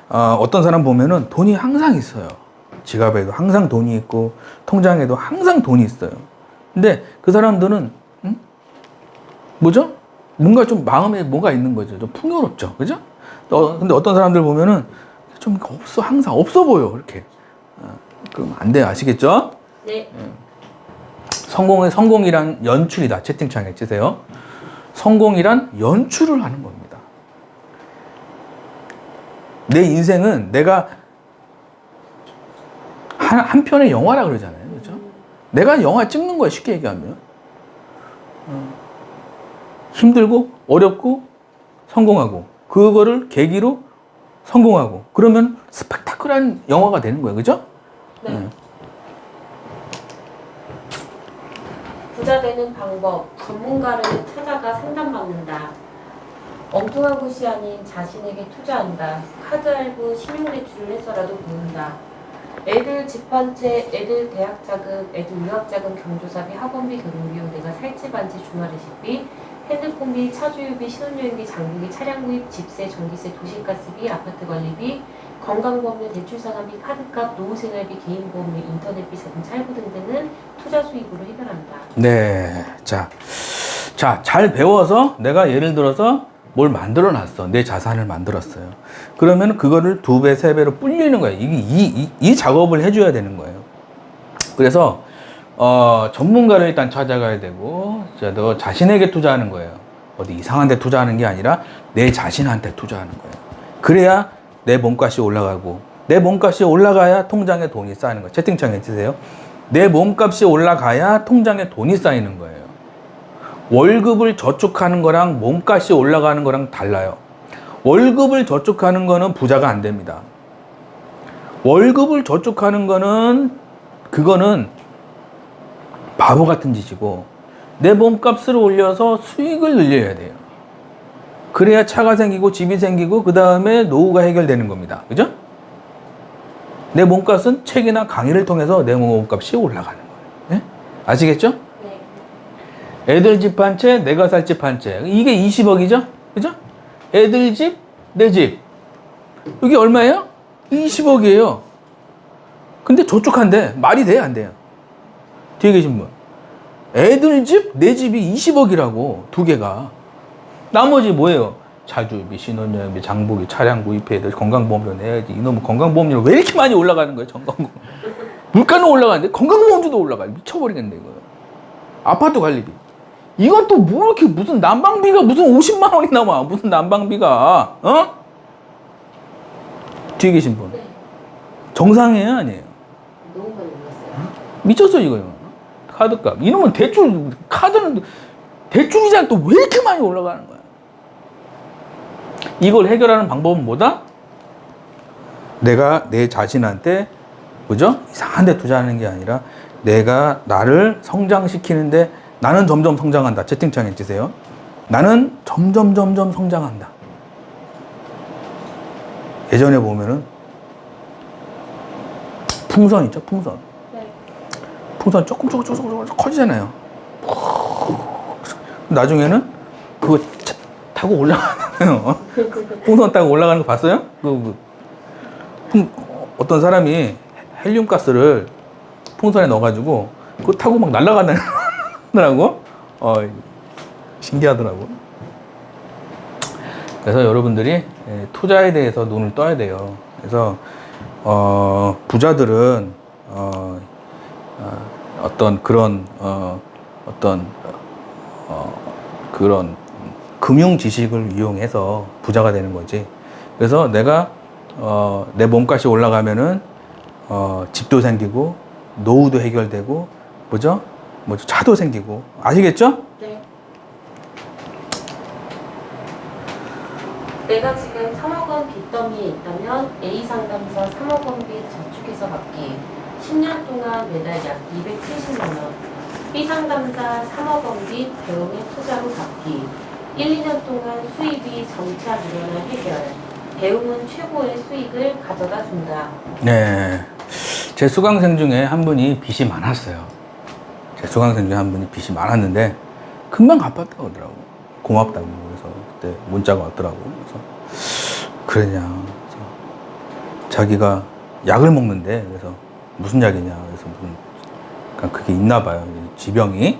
어떤 사람 보면은 돈이 항상 있어요. 지갑에도 항상 돈이 있고 통장에도 항상 돈이 있어요. 근데 그 사람들은 뭐죠? 뭔가 좀 마음에 뭐가 있는 거죠. 좀 풍요롭죠. 그죠? 근데 어떤 사람들 보면은 좀 항상 없어 보여. 이렇게. 그럼 안 돼요. 아시겠죠? 네. 성공이란 연출이다. 채팅창에 치세요. 성공이란 연출을 하는 겁니다. 내 인생은 내가 한 편의 영화라 그러잖아요. 그렇죠? 내가 영화 찍는 거야. 쉽게 얘기하면. 힘들고 어렵고 성공하고 그거를 계기로 성공하고 그러면 스펙타클한 영화가 되는 거예요. 그죠? 네. 부자 되는 방법, 전문가를 찾아가 상담받는다. 엉뚱한 곳이 아닌 자신에게 투자한다. 카드 할부, 신용대출을 해서라도 모은다. 애들 집 한 채, 애들 대학 자금, 애들 유학 자금, 경조사비, 학원비, 교통비용, 내가 살집 반지, 주말회식비, 핸드폰비, 차주유비, 신혼여행비, 장비비, 차량 구입, 집세, 전기세, 도시가스비, 아파트 관리비, 건강보험료, 대출상환비, 카드값, 노후생활비, 개인보험료, 인터넷비, 자동차 할부 등등은 투자 수입으로 해결한다. 네. 자, 잘 배워서 내가 예를 들어서 뭘 만들어 놨어. 내 자산을 만들었어요. 그러면 그거를 2배, 3배로 불리는 거예요. 이 작업을 해줘야 되는 거예요. 그래서, 전문가를 일단 찾아가야 되고, 너 자신에게 투자하는 거예요. 어디 이상한 데 투자하는 게 아니라 내 자신한테 투자하는 거예요. 그래야 내 몸값이 올라가고, 내 몸값이 올라가야 통장에 돈이 쌓이는 거예요. 채팅창에 치세요. 내 몸값이 올라가야 통장에 돈이 쌓이는 거예요. 월급을 저축하는 거랑 몸값이 올라가는 거랑 달라요. 월급을 저축하는 거는 부자가 안 됩니다. 월급을 저축하는 거는 그거는 바보 같은 짓이고, 내 몸값을 올려서 수익을 늘려야 돼요. 그래야 차가 생기고 집이 생기고 그 다음에 노후가 해결되는 겁니다. 그죠? 내 몸값은 책이나 강의를 통해서 내 몸값이 올라가는 거예요. 네? 아시겠죠? 네. 애들 집 한 채, 내가 살 집 한 채. 이게 20억이죠? 그죠? 애들 집, 내 집. 이게 얼마예요? 20억이에요. 근데 저축한데 말이 돼요, 안 돼요? 뒤에 계신 분. 애들 집, 내 집이 20억이라고, 두 개가. 나머지 뭐예요? 차주비, 신혼여행비, 장보기, 차량 구입해야 돼, 건강보험료 내야지. 이놈의 건강보험료를 왜 이렇게 많이 올라가는 거예요, 건강보험. 물가는 올라가는데 건강보험료도 올라가요. 미쳐버리겠네, 이거. 아파트 관리비. 이건 또 뭐 이렇게 무슨 난방비가 무슨 50만 원이 나와. 무슨 난방비가. 어? 뒤에 계신 분. 네. 정상이에요, 아니에요? 너무 많이 올랐어요. 미쳤어, 이거요. 카드값. 이놈은 대출, 카드는 대출 이자는 또 왜 이렇게 많이 올라가는 거야? 이걸 해결하는 방법은 뭐다? 내가 내 자신한테, 그죠? 이상한 데 투자하는 게 아니라 내가 나를 성장시키는데 나는 점점 성장한다. 채팅창에 주세요. 나는 점점 성장한다. 예전에 보면은 풍선 있죠? 풍선. 네. 풍선 조금 커지잖아요. 나중에는 그거 타고 올라가잖아요. 풍선 타고 올라가는 거 봤어요? 어떤 사람이 헬륨 가스를 풍선에 넣어가지고 그거 타고 막 날아가더라고. 신기하더라고. 그래서 여러분들이 투자에 대해서 눈을 떠야 돼요. 그래서 부자들은 어떤 그런 그런 금융 지식을 이용해서 부자가 되는 거지. 그래서 내가 내 몸값이 올라가면은 집도 생기고 노후도 해결되고 뭐죠? 차도 생기고. 아시겠죠? 네. 내가 지금 3억 원 빚더미에 있다면 A 상담사 3억 원 빚 저축해서 갚기. 10년 동안 매달 약 270만 원. B 상담사 3억 원 빚 배움에 투자로 갚기. 1, 2년 동안 수입이 점차 늘어난 해결. 배움은 최고의 수익을 가져다 준다. 네. 제 수강생 중에 한 분이 빚이 많았어요. 제 수강생 중에 한 분이 빚이 많았는데 금방 갚았다고 하더라고. 고맙다고. 그래서 그때 문자가 왔더라고. 그래서 그러냐. 그래서 자기가 약을 먹는데 그래서 무슨 약이냐. 그래서 무슨 그러니까 그게 있나 봐요. 지병이.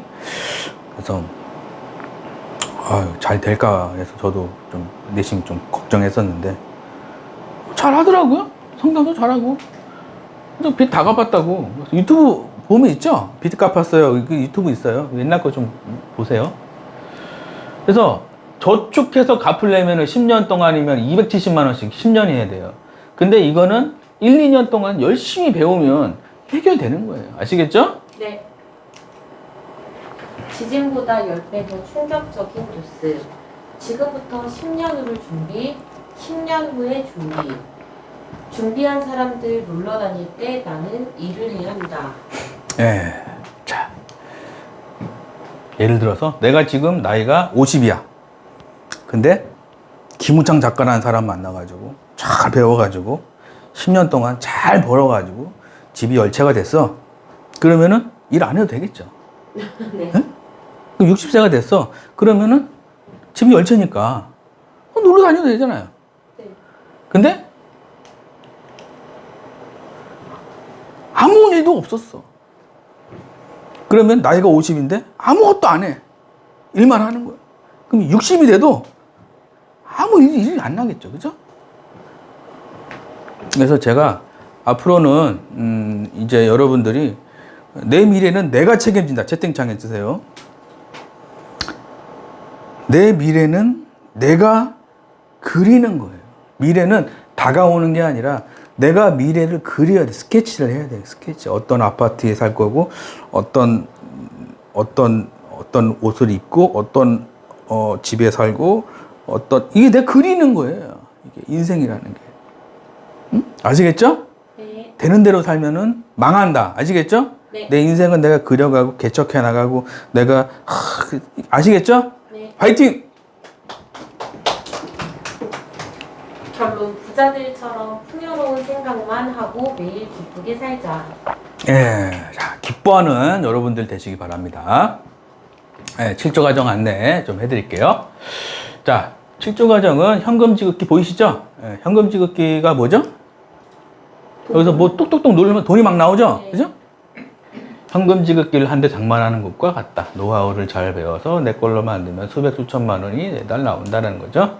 그래서 잘 될까 해서 저도 좀 내심 좀 걱정했었는데 잘 하더라고요. 상담도 잘하고. 그래서 빚 다 갚았다고. 유튜브 보면 있죠? 빚 갚았어요. 그 유튜브 있어요. 옛날 거 좀 보세요. 그래서 저축해서 갚으려면 10년 동안이면 270만 원씩 10년이 해야 돼요. 근데 이거는 1, 2년 동안 열심히 배우면 해결되는 거예요. 아시겠죠? 네. 지진보다 10배 더 충격적인 뉴스. 지금부터 10년 후를 준비, 10년 후의 준비. 준비한 사람들 놀러 다닐 때 나는 일을 해야 한다. 예. 자. 예를 들어서 내가 지금 나이가 50이야. 근데 김우창 작가라는 사람 만나가지고 잘 배워가지고 10년 동안 잘 벌어가지고 집이 열채가 됐어. 그러면은 일 안 해도 되겠죠. 네. 응? 60세가 됐어. 그러면은 집이 열채니까 놀러 다녀도 되잖아요. 네. 근데 아무 일도 없었어. 그러면 나이가 50인데 아무것도 안 해. 일만 하는 거야. 그럼 60이 돼도 아무 일이 안 나겠죠. 그죠? 그래서 제가 앞으로는 이제 여러분들이 내 미래는 내가 책임진다. 채팅창에 쓰세요. 내 미래는 내가 그리는 거예요. 미래는 다가오는 게 아니라 내가 미래를 그려야 돼. 스케치를 해야 돼. 스케치. 어떤 아파트에 살 거고, 어떤 옷을 입고, 어떤 집에 살고, 이게 내가 그리는 거예요. 이게 인생이라는 게. 응? 아시겠죠? 네. 되는 대로 살면은 망한다. 아시겠죠? 네. 내 인생은 내가 그려가고, 개척해 나가고, 내가, 아시겠죠? 네. 화이팅! 결론 부자들처럼 풍요로운 생각만 하고 매일 기쁘게 살자. 예, 자, 기뻐하는 여러분들 되시기 바랍니다. 예, 7조 과정 안내 좀 해드릴게요. 자, 7조 과정은 현금 지급기 보이시죠? 예, 현금 지급기가 뭐죠? 여기서 뭐 뚝뚝뚝 누르면 돈이 막 나오죠? 네. 그죠? 현금 지급기를 한 대 장만하는 것과 같다. 노하우를 잘 배워서 내 걸로 만들면 수백 수천만 원이 매달 나온다는 거죠.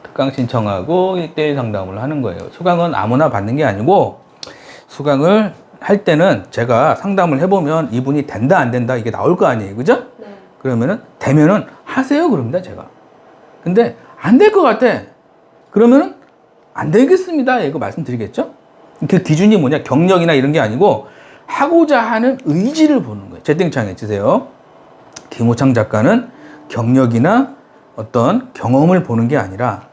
특강 신청하고 1대1 상담을 하는 거예요. 수강은 아무나 받는 게 아니고 수강을 할 때는 제가 상담을 해보면 이분이 된다 안 된다 이게 나올 거 아니에요. 그죠? 네. 그러면은 되면은 하세요 그럽니다 제가. 근데 안 될 것 같아. 그러면은 안 되겠습니다. 이거 말씀드리겠죠? 그 기준이 뭐냐? 경력이나 이런 게 아니고 하고자 하는 의지를 보는 거예요. 채팅창에 주세요. 김호창 작가는 경력이나 어떤 경험을 보는 게 아니라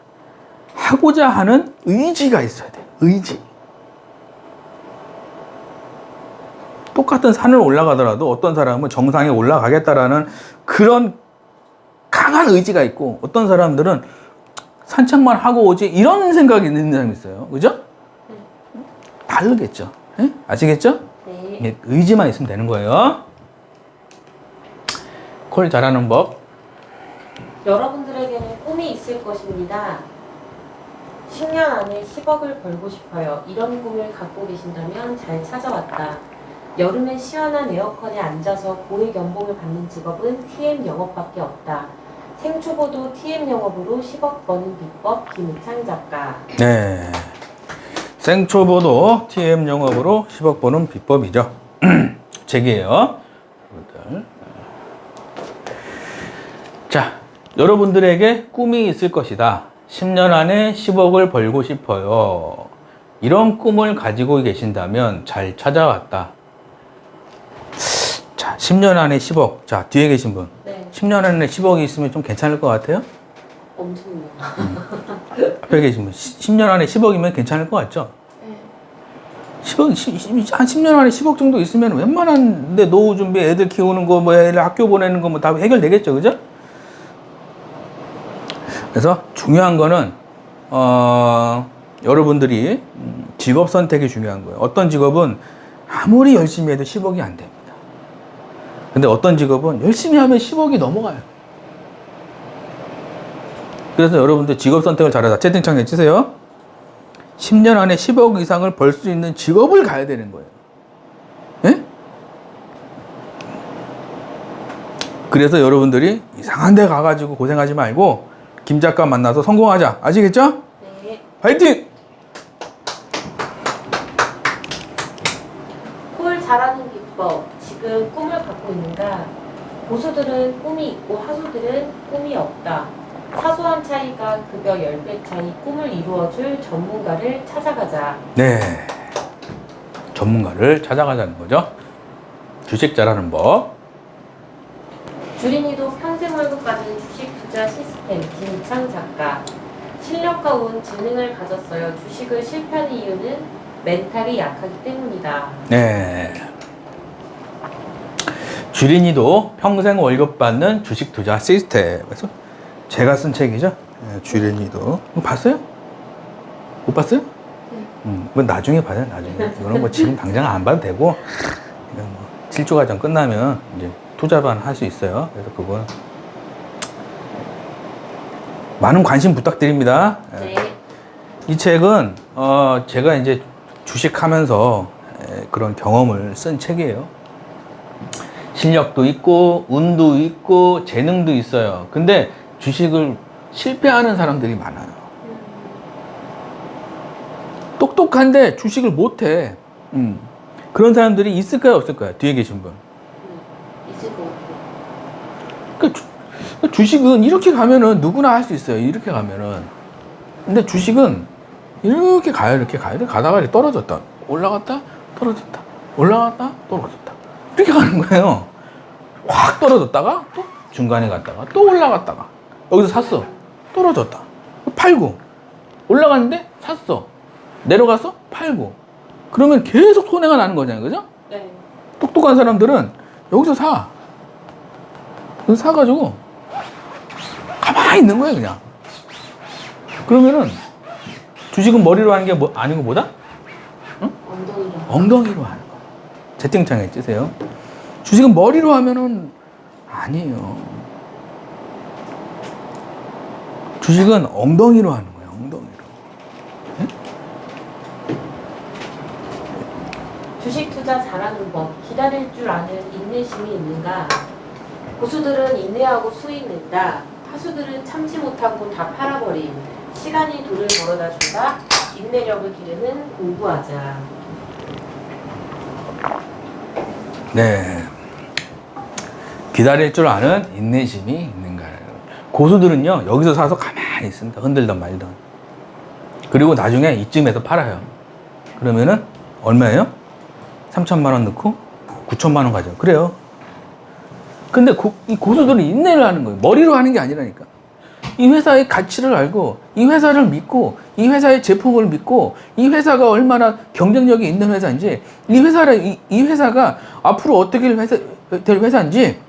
하고자 하는 의지가 있어야 돼. 의지. 똑같은 산을 올라가더라도 어떤 사람은 정상에 올라가겠다라는 그런 강한 의지가 있고 어떤 사람들은 산책만 하고 오지 이런 생각이 있는 사람이 있어요. 그죠? 다르겠죠. 예? 아시겠죠? 네. 예, 의지만 있으면 되는 거예요. 콜 잘하는 법. 여러분들에게는 꿈이 있을 것입니다. 10년 안에 10억을 벌고 싶어요. 이런 꿈을 갖고 계신다면 잘 찾아왔다. 여름에 시원한 에어컨에 앉아서 고액 연봉을 받는 직업은 TM 영업밖에 없다. 생초보도 TM 영업으로 10억 버는 비법 김우창 작가. 네. 생초보도 TM 영업으로 10억 버는 비법이죠. 책이에요. 자, 여러분들에게 꿈이 있을 것이다. 10년 안에 10억을 벌고 싶어요. 이런 꿈을 가지고 계신다면 잘 찾아왔다. 자, 10년 안에 10억. 자, 뒤에 계신 분. 네. 10년 안에 10억이 있으면 좀 괜찮을 것 같아요? 엄청요. 앞에 계신 분. 10년 안에 10억이면 괜찮을 것 같죠? 네. 10억, 한 10년 안에 10억 정도 있으면 웬만한 데 노후 준비, 애들 키우는 거, 뭐 애들 학교 보내는 거 뭐 다 해결되겠죠, 그죠? 그래서 중요한 거는, 여러분들이 직업 선택이 중요한 거예요. 어떤 직업은 아무리 열심히 해도 10억이 안 됩니다. 근데 어떤 직업은 열심히 하면 10억이 넘어가요. 그래서 여러분들 직업 선택을 잘하자. 채팅창에 치세요. 10년 안에 10억 이상을 벌 수 있는 직업을 가야 되는 거예요. 예? 그래서 여러분들이 이상한 데 가가지고 고생하지 말고 김 작가 만나서 성공하자. 아시겠죠? 네. 화이팅! 꿀 잘하는 비법. 지금 꿈을 갖고 있는가? 고수들은 꿈이 있고 하수들은 꿈이 없다. 사소한 차이가 급여 10배 차이 꿈을 이루어줄 전문가를 찾아가자. 네. 전문가를 찾아가자는 거죠. 주식 잘하는 법. 주린이도 평생 월급 받는 주식 투자 시스템 김우창 작가. 실력과 운, 지능을 가졌어요. 주식을 실패하는 이유는 멘탈이 약하기 때문이다. 네. 주린이도 평생 월급 받는 주식 투자 시스템. 그래서 제가 쓴 책이죠. 예, 주일미도. 이거 봤어요? 못 봤어요? 이건 나중에 봐요, 나중에. 이거는 뭐 지금 당장 안 봐도 되고, 이건 뭐 7조 과정 끝나면 이제 투자반 할 수 있어요. 그래서 그건 많은 관심 부탁드립니다. 예. 네. 이 책은 제가 이제 주식하면서 그런 경험을 쓴 책이에요. 실력도 있고 운도 있고 재능도 있어요. 근데 주식을 실패하는 사람들이 많아요. 똑똑한데 주식을 못해. 그런 사람들이 있을까요, 없을까요? 뒤에 계신 분. 있을 것 같아요. 그러니까 주식은 이렇게 가면은 누구나 할 수 있어요. 이렇게 가면은. 근데 주식은 이렇게 가요, 이렇게 가요. 이렇게 가다가 이렇게 떨어졌다. 올라갔다, 떨어졌다. 올라갔다, 떨어졌다. 이렇게 가는 거예요. 확 떨어졌다가 또 중간에 갔다가 또 올라갔다가 여기서 샀어. 떨어졌다. 팔고. 올라갔는데 샀어. 내려가서 팔고. 그러면 계속 손해가 나는 거잖아요. 그죠? 네. 똑똑한 사람들은 여기서 사. 그래서 사가지고 가만히 있는 거예요, 그냥. 그러면은 주식은 머리로 하는 게 아니고 뭐다? 엉덩이로. 엉덩이로 하는 거. 채팅창에 찌세요. 주식은 머리로 하면은 아니에요. 주식은 엉덩이로 하는 거예요, 엉덩이로. 네? 주식 투자 잘하는 법, 기다릴 줄 아는 인내심이 있는가? 고수들은 인내하고 수익 낸다. 하수들은 참지 못하고 다 팔아버림. 시간이 돈을 벌어다 준다. 인내력을 기르는 공부하자. 네. 기다릴 줄 아는 인내심이 있는가. 고수들은요, 여기서 사서 가만히 있습니다. 흔들던 말던. 그리고 나중에 이쯤에서 팔아요. 그러면은 얼마예요? 3천만 원 넣고 9천만 원 가죠. 그래요. 근데 이 고수들은 인내를 하는 거예요. 머리로 하는 게 아니라니까. 이 회사의 가치를 알고, 이 회사를 믿고, 이 회사의 제품을 믿고, 이 회사가 얼마나 경쟁력이 있는 회사인지, 이 회사가 앞으로 어떻게 될 회사인지,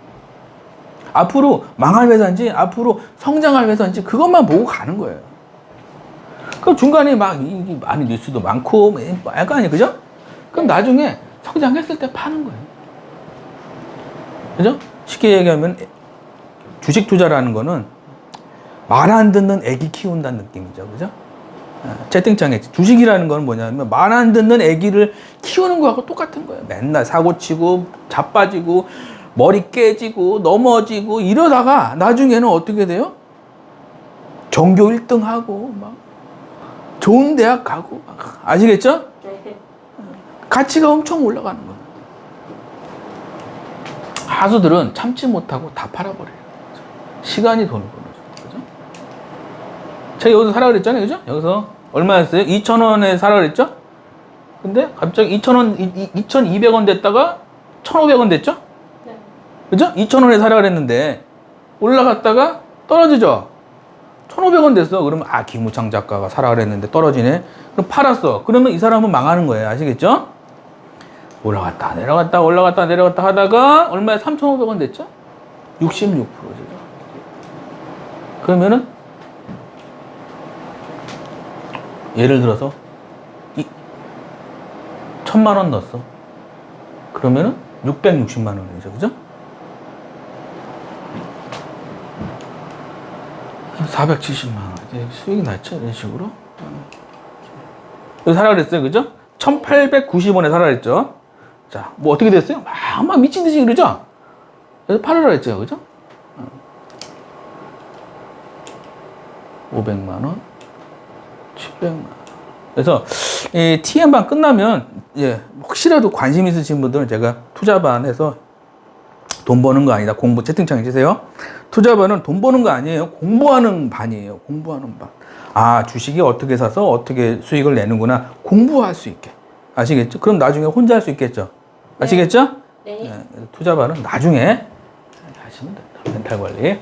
앞으로 망할 회사인지, 앞으로 성장할 회사인지, 그것만 보고 가는 거예요. 그럼 중간에 막, 많은 뉴스도 많고, 알 거 아니에요. 그죠? 그럼 나중에 성장했을 때 파는 거예요. 그죠? 쉽게 얘기하면, 주식 투자라는 거는 말 안 듣는 애기 키운다는 느낌이죠. 그죠? 채팅창에 주식이라는 건 뭐냐면 말 안 듣는 애기를 키우는 거하고 똑같은 거예요. 맨날 사고 치고 자빠지고 머리 깨지고 넘어지고 이러다가 나중에는 어떻게 돼요? 전교 1등 하고 막 좋은 대학 가고 막. 아시겠죠? 네. 가치가 엄청 올라가는 거예요. 하수들은 참지 못하고 다 팔아버려요. 시간이 돈을 벌어요. 제가 여기서 사라 그랬잖아요. 그죠? 여기서 얼마였어요? 2,000원에 사라 그랬죠? 근데 갑자기 2,000원, 2,200원 됐다가 1,500원 됐죠? 네. 그죠? 2,000원에 사라 그랬는데 올라갔다가 떨어지죠? 1,500원 됐어. 그러면 김우창 작가가 사라 그랬는데 떨어지네. 그럼 팔았어. 그러면 이 사람은 망하는 거예요. 아시겠죠? 올라갔다 내려갔다 올라갔다 내려갔다 하다가 얼마에 3,500원 됐죠? 66%죠. 그러면은 예를 들어서 1,000만 원 넣었어. 그러면은 660만 원이죠. 그죠? 470만 원. 이제 수익이 났죠. 이런 식으로. 여기 사라 그랬어요. 그죠? 1,890원에 사라 그랬죠. 자, 뭐 어떻게 됐어요? 막 미친 듯이 그러죠? 그래서 팔으라 그랬죠. 그죠? 500만 원. 700만 원. 그래서 이 TM반 끝나면 혹시라도 관심 있으신 분들은 제가 투자반에서 돈 버는 거 아니다. 공부 채팅창에 주세요. 투자반은 돈 버는 거 아니에요. 공부하는 반이에요. 공부하는 반. 주식이 어떻게 사서 어떻게 수익을 내는구나. 공부할 수 있게. 아시겠죠? 그럼 나중에 혼자 할 수 있겠죠? 아시겠죠? 네. 투자반은 나중에 하시면 됩니다. 멘탈 관리.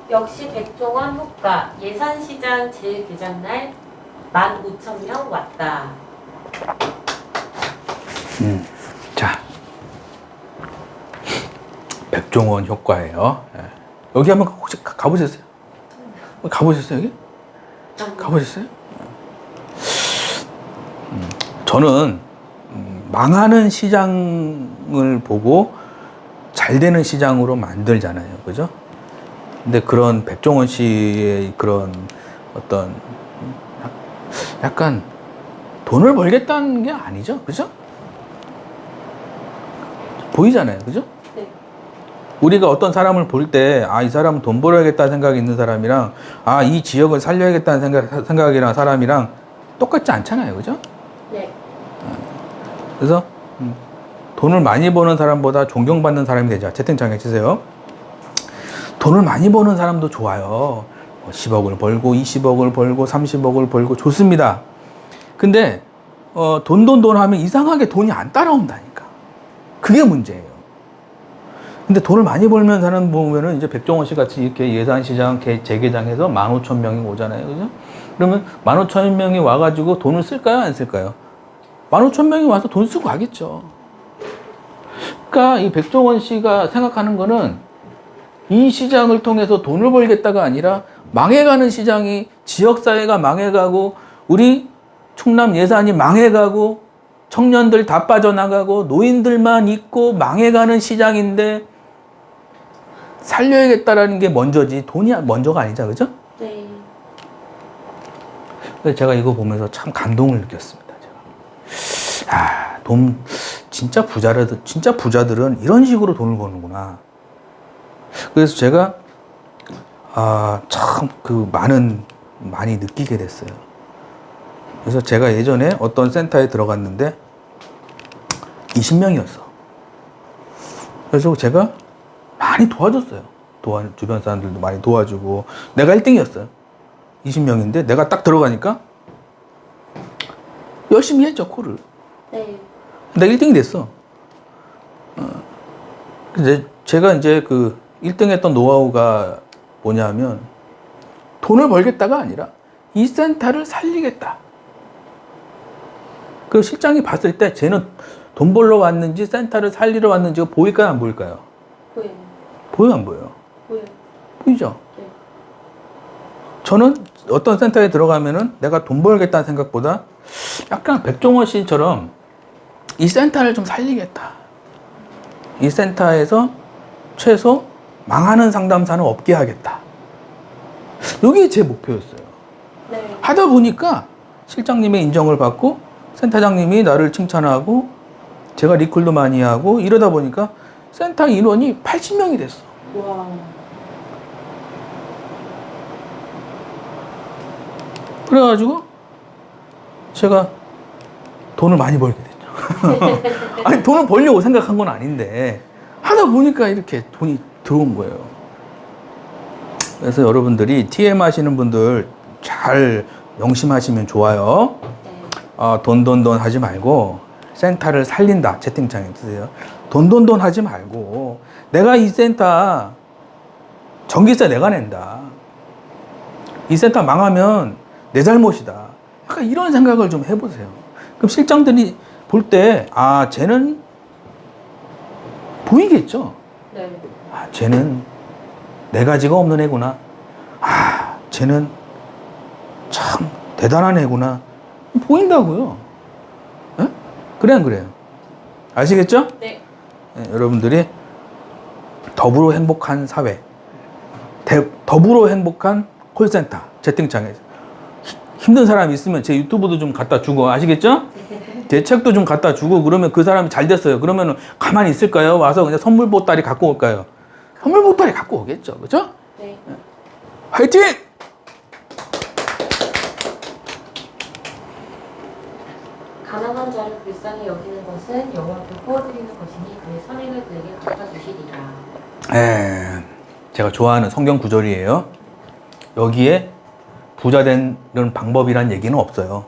역시 백종원 효과. 예산시장 재개장날 15,000명 왔다. 자, 백종원 효과예요. 여기 한번 혹시 가보셨어요? 가보셨어요, 여기? 가보셨어요? 저는 망하는 시장을 보고 잘 되는 시장으로 만들잖아요. 그죠? 근데 그런 백종원 씨의 그런 어떤 약간 돈을 벌겠다는 게 아니죠. 그죠? 보이잖아요. 그죠? 네. 우리가 어떤 사람을 볼 때, 아, 이 사람은 돈 벌어야겠다는 생각이 있는 사람이랑, 아, 이 지역을 살려야겠다는 생각이랑 사람이랑 똑같지 않잖아요. 그죠? 네. 그래서, 돈을 많이 버는 사람보다 존경받는 사람이 되자. 채팅창에 치세요. 돈을 많이 버는 사람도 좋아요. 10억을 벌고, 20억을 벌고, 30억을 벌고, 좋습니다. 근데, 돈 하면 이상하게 돈이 안 따라온다니까. 그게 문제예요. 근데 돈을 많이 벌면 사람 보면은 이제 백종원 씨 같이 이렇게 예산시장 재개장해서 15,000명이 오잖아요. 그죠? 그러면 15,000명이 와가지고 돈을 쓸까요? 안 쓸까요? 15,000명이 와서 돈 쓰고 가겠죠. 그러니까 이 백종원 씨가 생각하는 거는 이 시장을 통해서 돈을 벌겠다가 아니라 망해가는 시장이 지역사회가 망해가고 우리 충남 예산이 망해가고 청년들 다 빠져나가고 노인들만 있고 망해가는 시장인데 살려야겠다라는 게 먼저지 돈이 먼저가 아니자. 그죠? 네. 그래서 제가 이거 보면서 참 감동을 느꼈습니다. 제가. 아, 진짜 부자들은 이런 식으로 돈을 버는구나. 그래서 제가 참 많이 느끼게 됐어요. 그래서 제가 예전에 어떤 센터에 들어갔는데 20명이었어. 그래서 제가 많이 도와줬어요. 주변 사람들도 많이 도와주고 내가 1등이었어요. 20명인데 내가 딱 들어가니까 열심히 했죠, 콜을. 네. 내가 1등이 됐어. 제가 이제 그 1등 했던 노하우가 뭐냐면 돈을 벌겠다가 아니라 이 센터를 살리겠다. 그 실장이 봤을 때 쟤는 돈 벌러 왔는지 센터를 살리러 왔는지가 보일까요, 안 보일까요? 보여요. 보여, 안 보여요? 보여요. 보이죠? 네. 저는 어떤 센터에 들어가면은 내가 돈 벌겠다는 생각보다 약간 백종원 씨처럼 이 센터를 좀 살리겠다. 이 센터에서 최소 망하는 상담사는 없게 하겠다. 이게 제 목표였어요. 네. 하다 보니까 실장님의 인정을 받고 센터장님이 나를 칭찬하고 제가 리콜도 많이 하고 이러다 보니까 센터 인원이 80명이 됐어. 와. 그래가지고 제가 돈을 많이 벌게 됐죠. 아니, 돈을 벌려고 생각한 건 아닌데 하다 보니까 이렇게 돈이 들어온 거예요. 그래서 여러분들이 TM 하시는 분들 잘 명심하시면 좋아요. 돈 하지 말고 센터를 살린다. 채팅창에 쓰세요. 돈 하지 말고 내가 이 센터 전기세 내가 낸다. 이 센터 망하면 내 잘못이다. 약간 이런 생각을 좀 해보세요. 그럼 실장들이 볼 때, 아, 쟤는 보이겠죠? 네. 아, 쟤는 네 가지가 없는 애구나. 아, 쟤는 참 대단한 애구나. 보인다고요. 에? 그래, 안 그래요? 아시겠죠? 네. 네, 여러분들이 더불어 행복한 사회, 더불어 행복한 콜센터, 채팅창에 힘든 사람이 있으면 제 유튜브도 좀 갖다 주고, 아시겠죠? 제 책도 좀 갖다 주고, 그러면 그 사람이 잘 됐어요. 그러면 가만히 있을까요? 와서 그냥 선물 보따리 갖고 올까요? 선물 보따리 갖고 오겠죠. 그죠? 네. 화이팅! 가난한 자를 불쌍히 여기는 것은 여호와께 구워드리는 것이니 그의 선행을 그에게 갚아주시리라. 제가 좋아하는 성경 구절이에요. 여기에 부자 되는 방법이란 얘기는 없어요.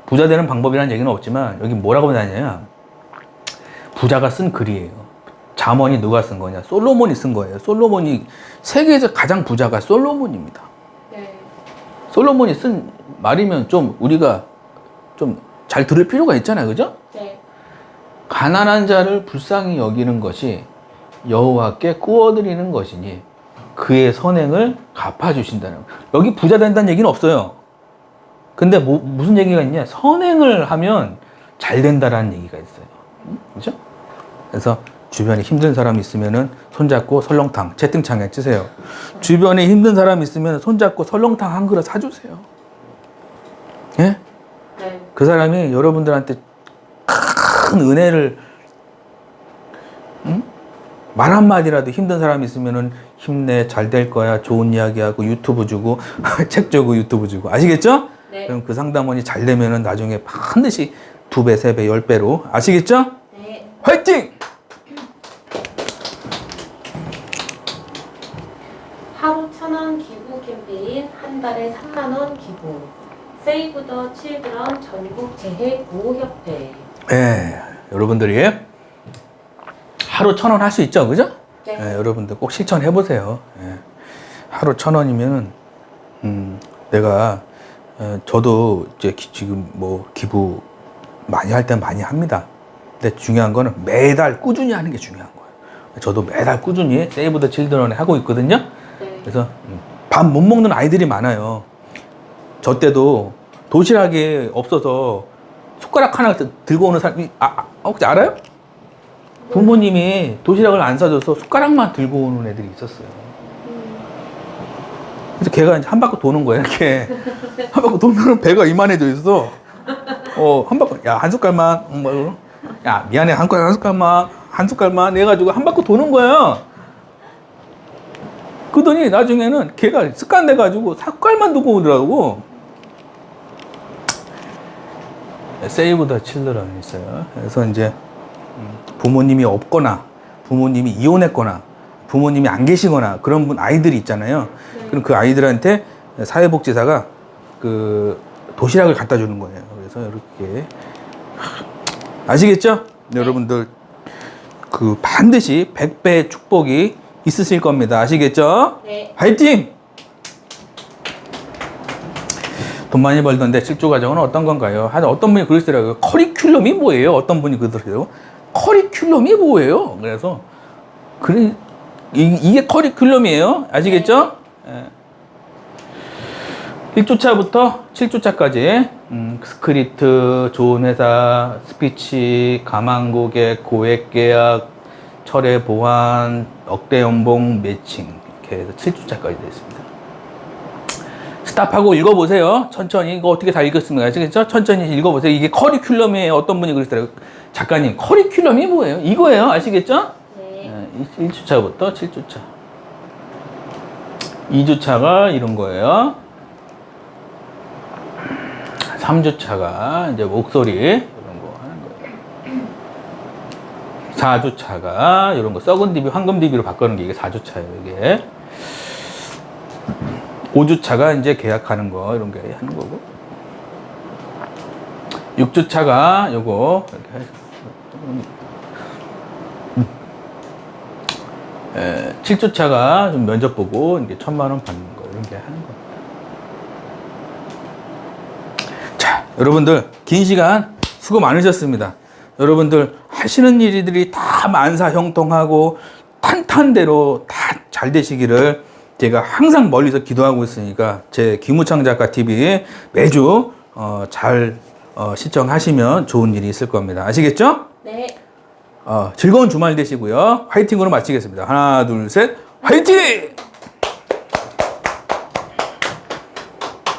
부자 되는 방법이란 얘기는 없지만 여기 뭐라고 나냐면 부자가 쓴 글이에요. 잠언이 누가 쓴 거냐? 솔로몬이 쓴 거예요. 솔로몬이 세계에서 가장 부자가 솔로몬입니다. 네. 솔로몬이 쓴 말이면 좀 우리가 좀 잘 들을 필요가 있잖아요. 그죠? 네. 가난한 자를 불쌍히 여기는 것이 여호와께 구워드리는 것이니 그의 선행을 갚아주신다는 거예요. 여기 부자 된다는 얘기는 없어요. 근데 무슨 얘기가 있냐? 선행을 하면 잘 된다라는 얘기가 있어요. 그죠? 그래서 주변에 힘든 사람 있으면은 손잡고 설렁탕 채팅창에 치세요. 주변에 힘든 사람 있으면 손잡고 설렁탕 한 그릇 사주세요. 예? 네. 그 사람이 여러분들한테 큰 은혜를, 응? 말 한마디라도 힘든 사람이 있으면은 힘내, 잘 될 거야, 좋은 이야기하고 유튜브 주고 책 주고 유튜브 주고, 아시겠죠? 네. 그럼 그 상담원이 잘 되면은 나중에 반드시 2배, 3배, 10배로, 아시겠죠? 네. 화이팅! 하루 1,000원 기부 캠페인, 한 달에 3만 원 기부. 세이브 더 칠드런 전국 재해 보호협회. 예, 여러분들이 하루 1,000원 할 수 있죠, 그죠? 네. 예, 여러분들 꼭 실천해 보세요. 예. 하루 1,000원이면은 내가 저도 이제 지금 뭐 기부 많이 할 땐 많이 합니다. 근데 중요한 거는 매달 꾸준히 하는 게 중요한 거예요. 저도 매달 꾸준히 세이브 더 칠드런에 하고 있거든요. 네. 그래서 밥 못 먹는 아이들이 많아요. 저 때도 도시락이 없어서 숟가락 하나 들고 오는 사람이 혹시 알아요? 부모님이 도시락을 안 사줘서 숟가락만 들고 오는 애들이 있었어요. 그래서 걔가 이제 한 바퀴 도는 거예요, 이렇게. 한 바퀴 돌면 배가 이만해져 있어. 한 바퀴, 야, 한 숟갈만, 야, 미안해, 한 숟갈만 해가지고 한 바퀴 도는 거예요. 그러더니 나중에는 걔가 습관 돼가지고 숟갈만 두고 오더라고. 세이브 더 칠드런 있어요. 그래서 이제 부모님이 없거나 부모님이 이혼했거나 부모님이 안 계시거나 그런 분 아이들이 있잖아요. 그럼 그 아이들한테 사회복지사가 그 도시락을 갖다 주는 거예요. 그래서 이렇게 아시겠죠? 여러분들 그 반드시 100배의 축복이 있으실 겁니다. 아시겠죠? 네. 화이팅! 돈 많이 벌던데 실조 과정은 어떤 건가요? 어떤 분이 그러시더라고요. 커리큘럼이 뭐예요? 어떤 분이 그러더라고요. 커리큘럼이 뭐예요? 그래서 이게 커리큘럼이에요. 아시겠죠? 네. 1주차부터 7주차까지 스크립트, 좋은 회사, 스피치, 가망 고객, 고액 계약, 철회 보완, 억대 연봉, 매칭 이렇게 해서 7주차까지 되어 있습니다. 스탑하고 읽어보세요. 천천히. 이거 어떻게 다 읽었습니까? 아시겠죠? 천천히 읽어보세요. 이게 커리큘럼이에요. 어떤 분이 그러시더라고요. 작가님, 커리큘럼이 뭐예요? 이거예요. 아시겠죠? 네. 1주차부터 7주차. 2주차가 이런 거예요. 3주차가 이제 목소리 이런 거 하는 거예요. 4주차가 이런 거 썩은 DB, 황금 DB로 바꾸는 게 이게 4주차예요. 이게 5주차가 이제 계약하는 거 이런 게 하는 거고 6주차가 요거 이렇게 7주차가 좀 면접 보고 이렇게 1,000만 원 받는 거 이런 게 하는 거. 자, 여러분들 긴 시간 수고 많으셨습니다. 여러분들 하시는 일들이 다 만사형통하고 탄탄대로 다 잘 되시기를 제가 항상 멀리서 기도하고 있으니까 제 김우창 작가 TV 매주 잘 시청하시면 좋은 일이 있을 겁니다. 아시겠죠? 네. 즐거운 주말 되시고요. 화이팅으로 마치겠습니다. 하나, 둘, 셋, 화이팅!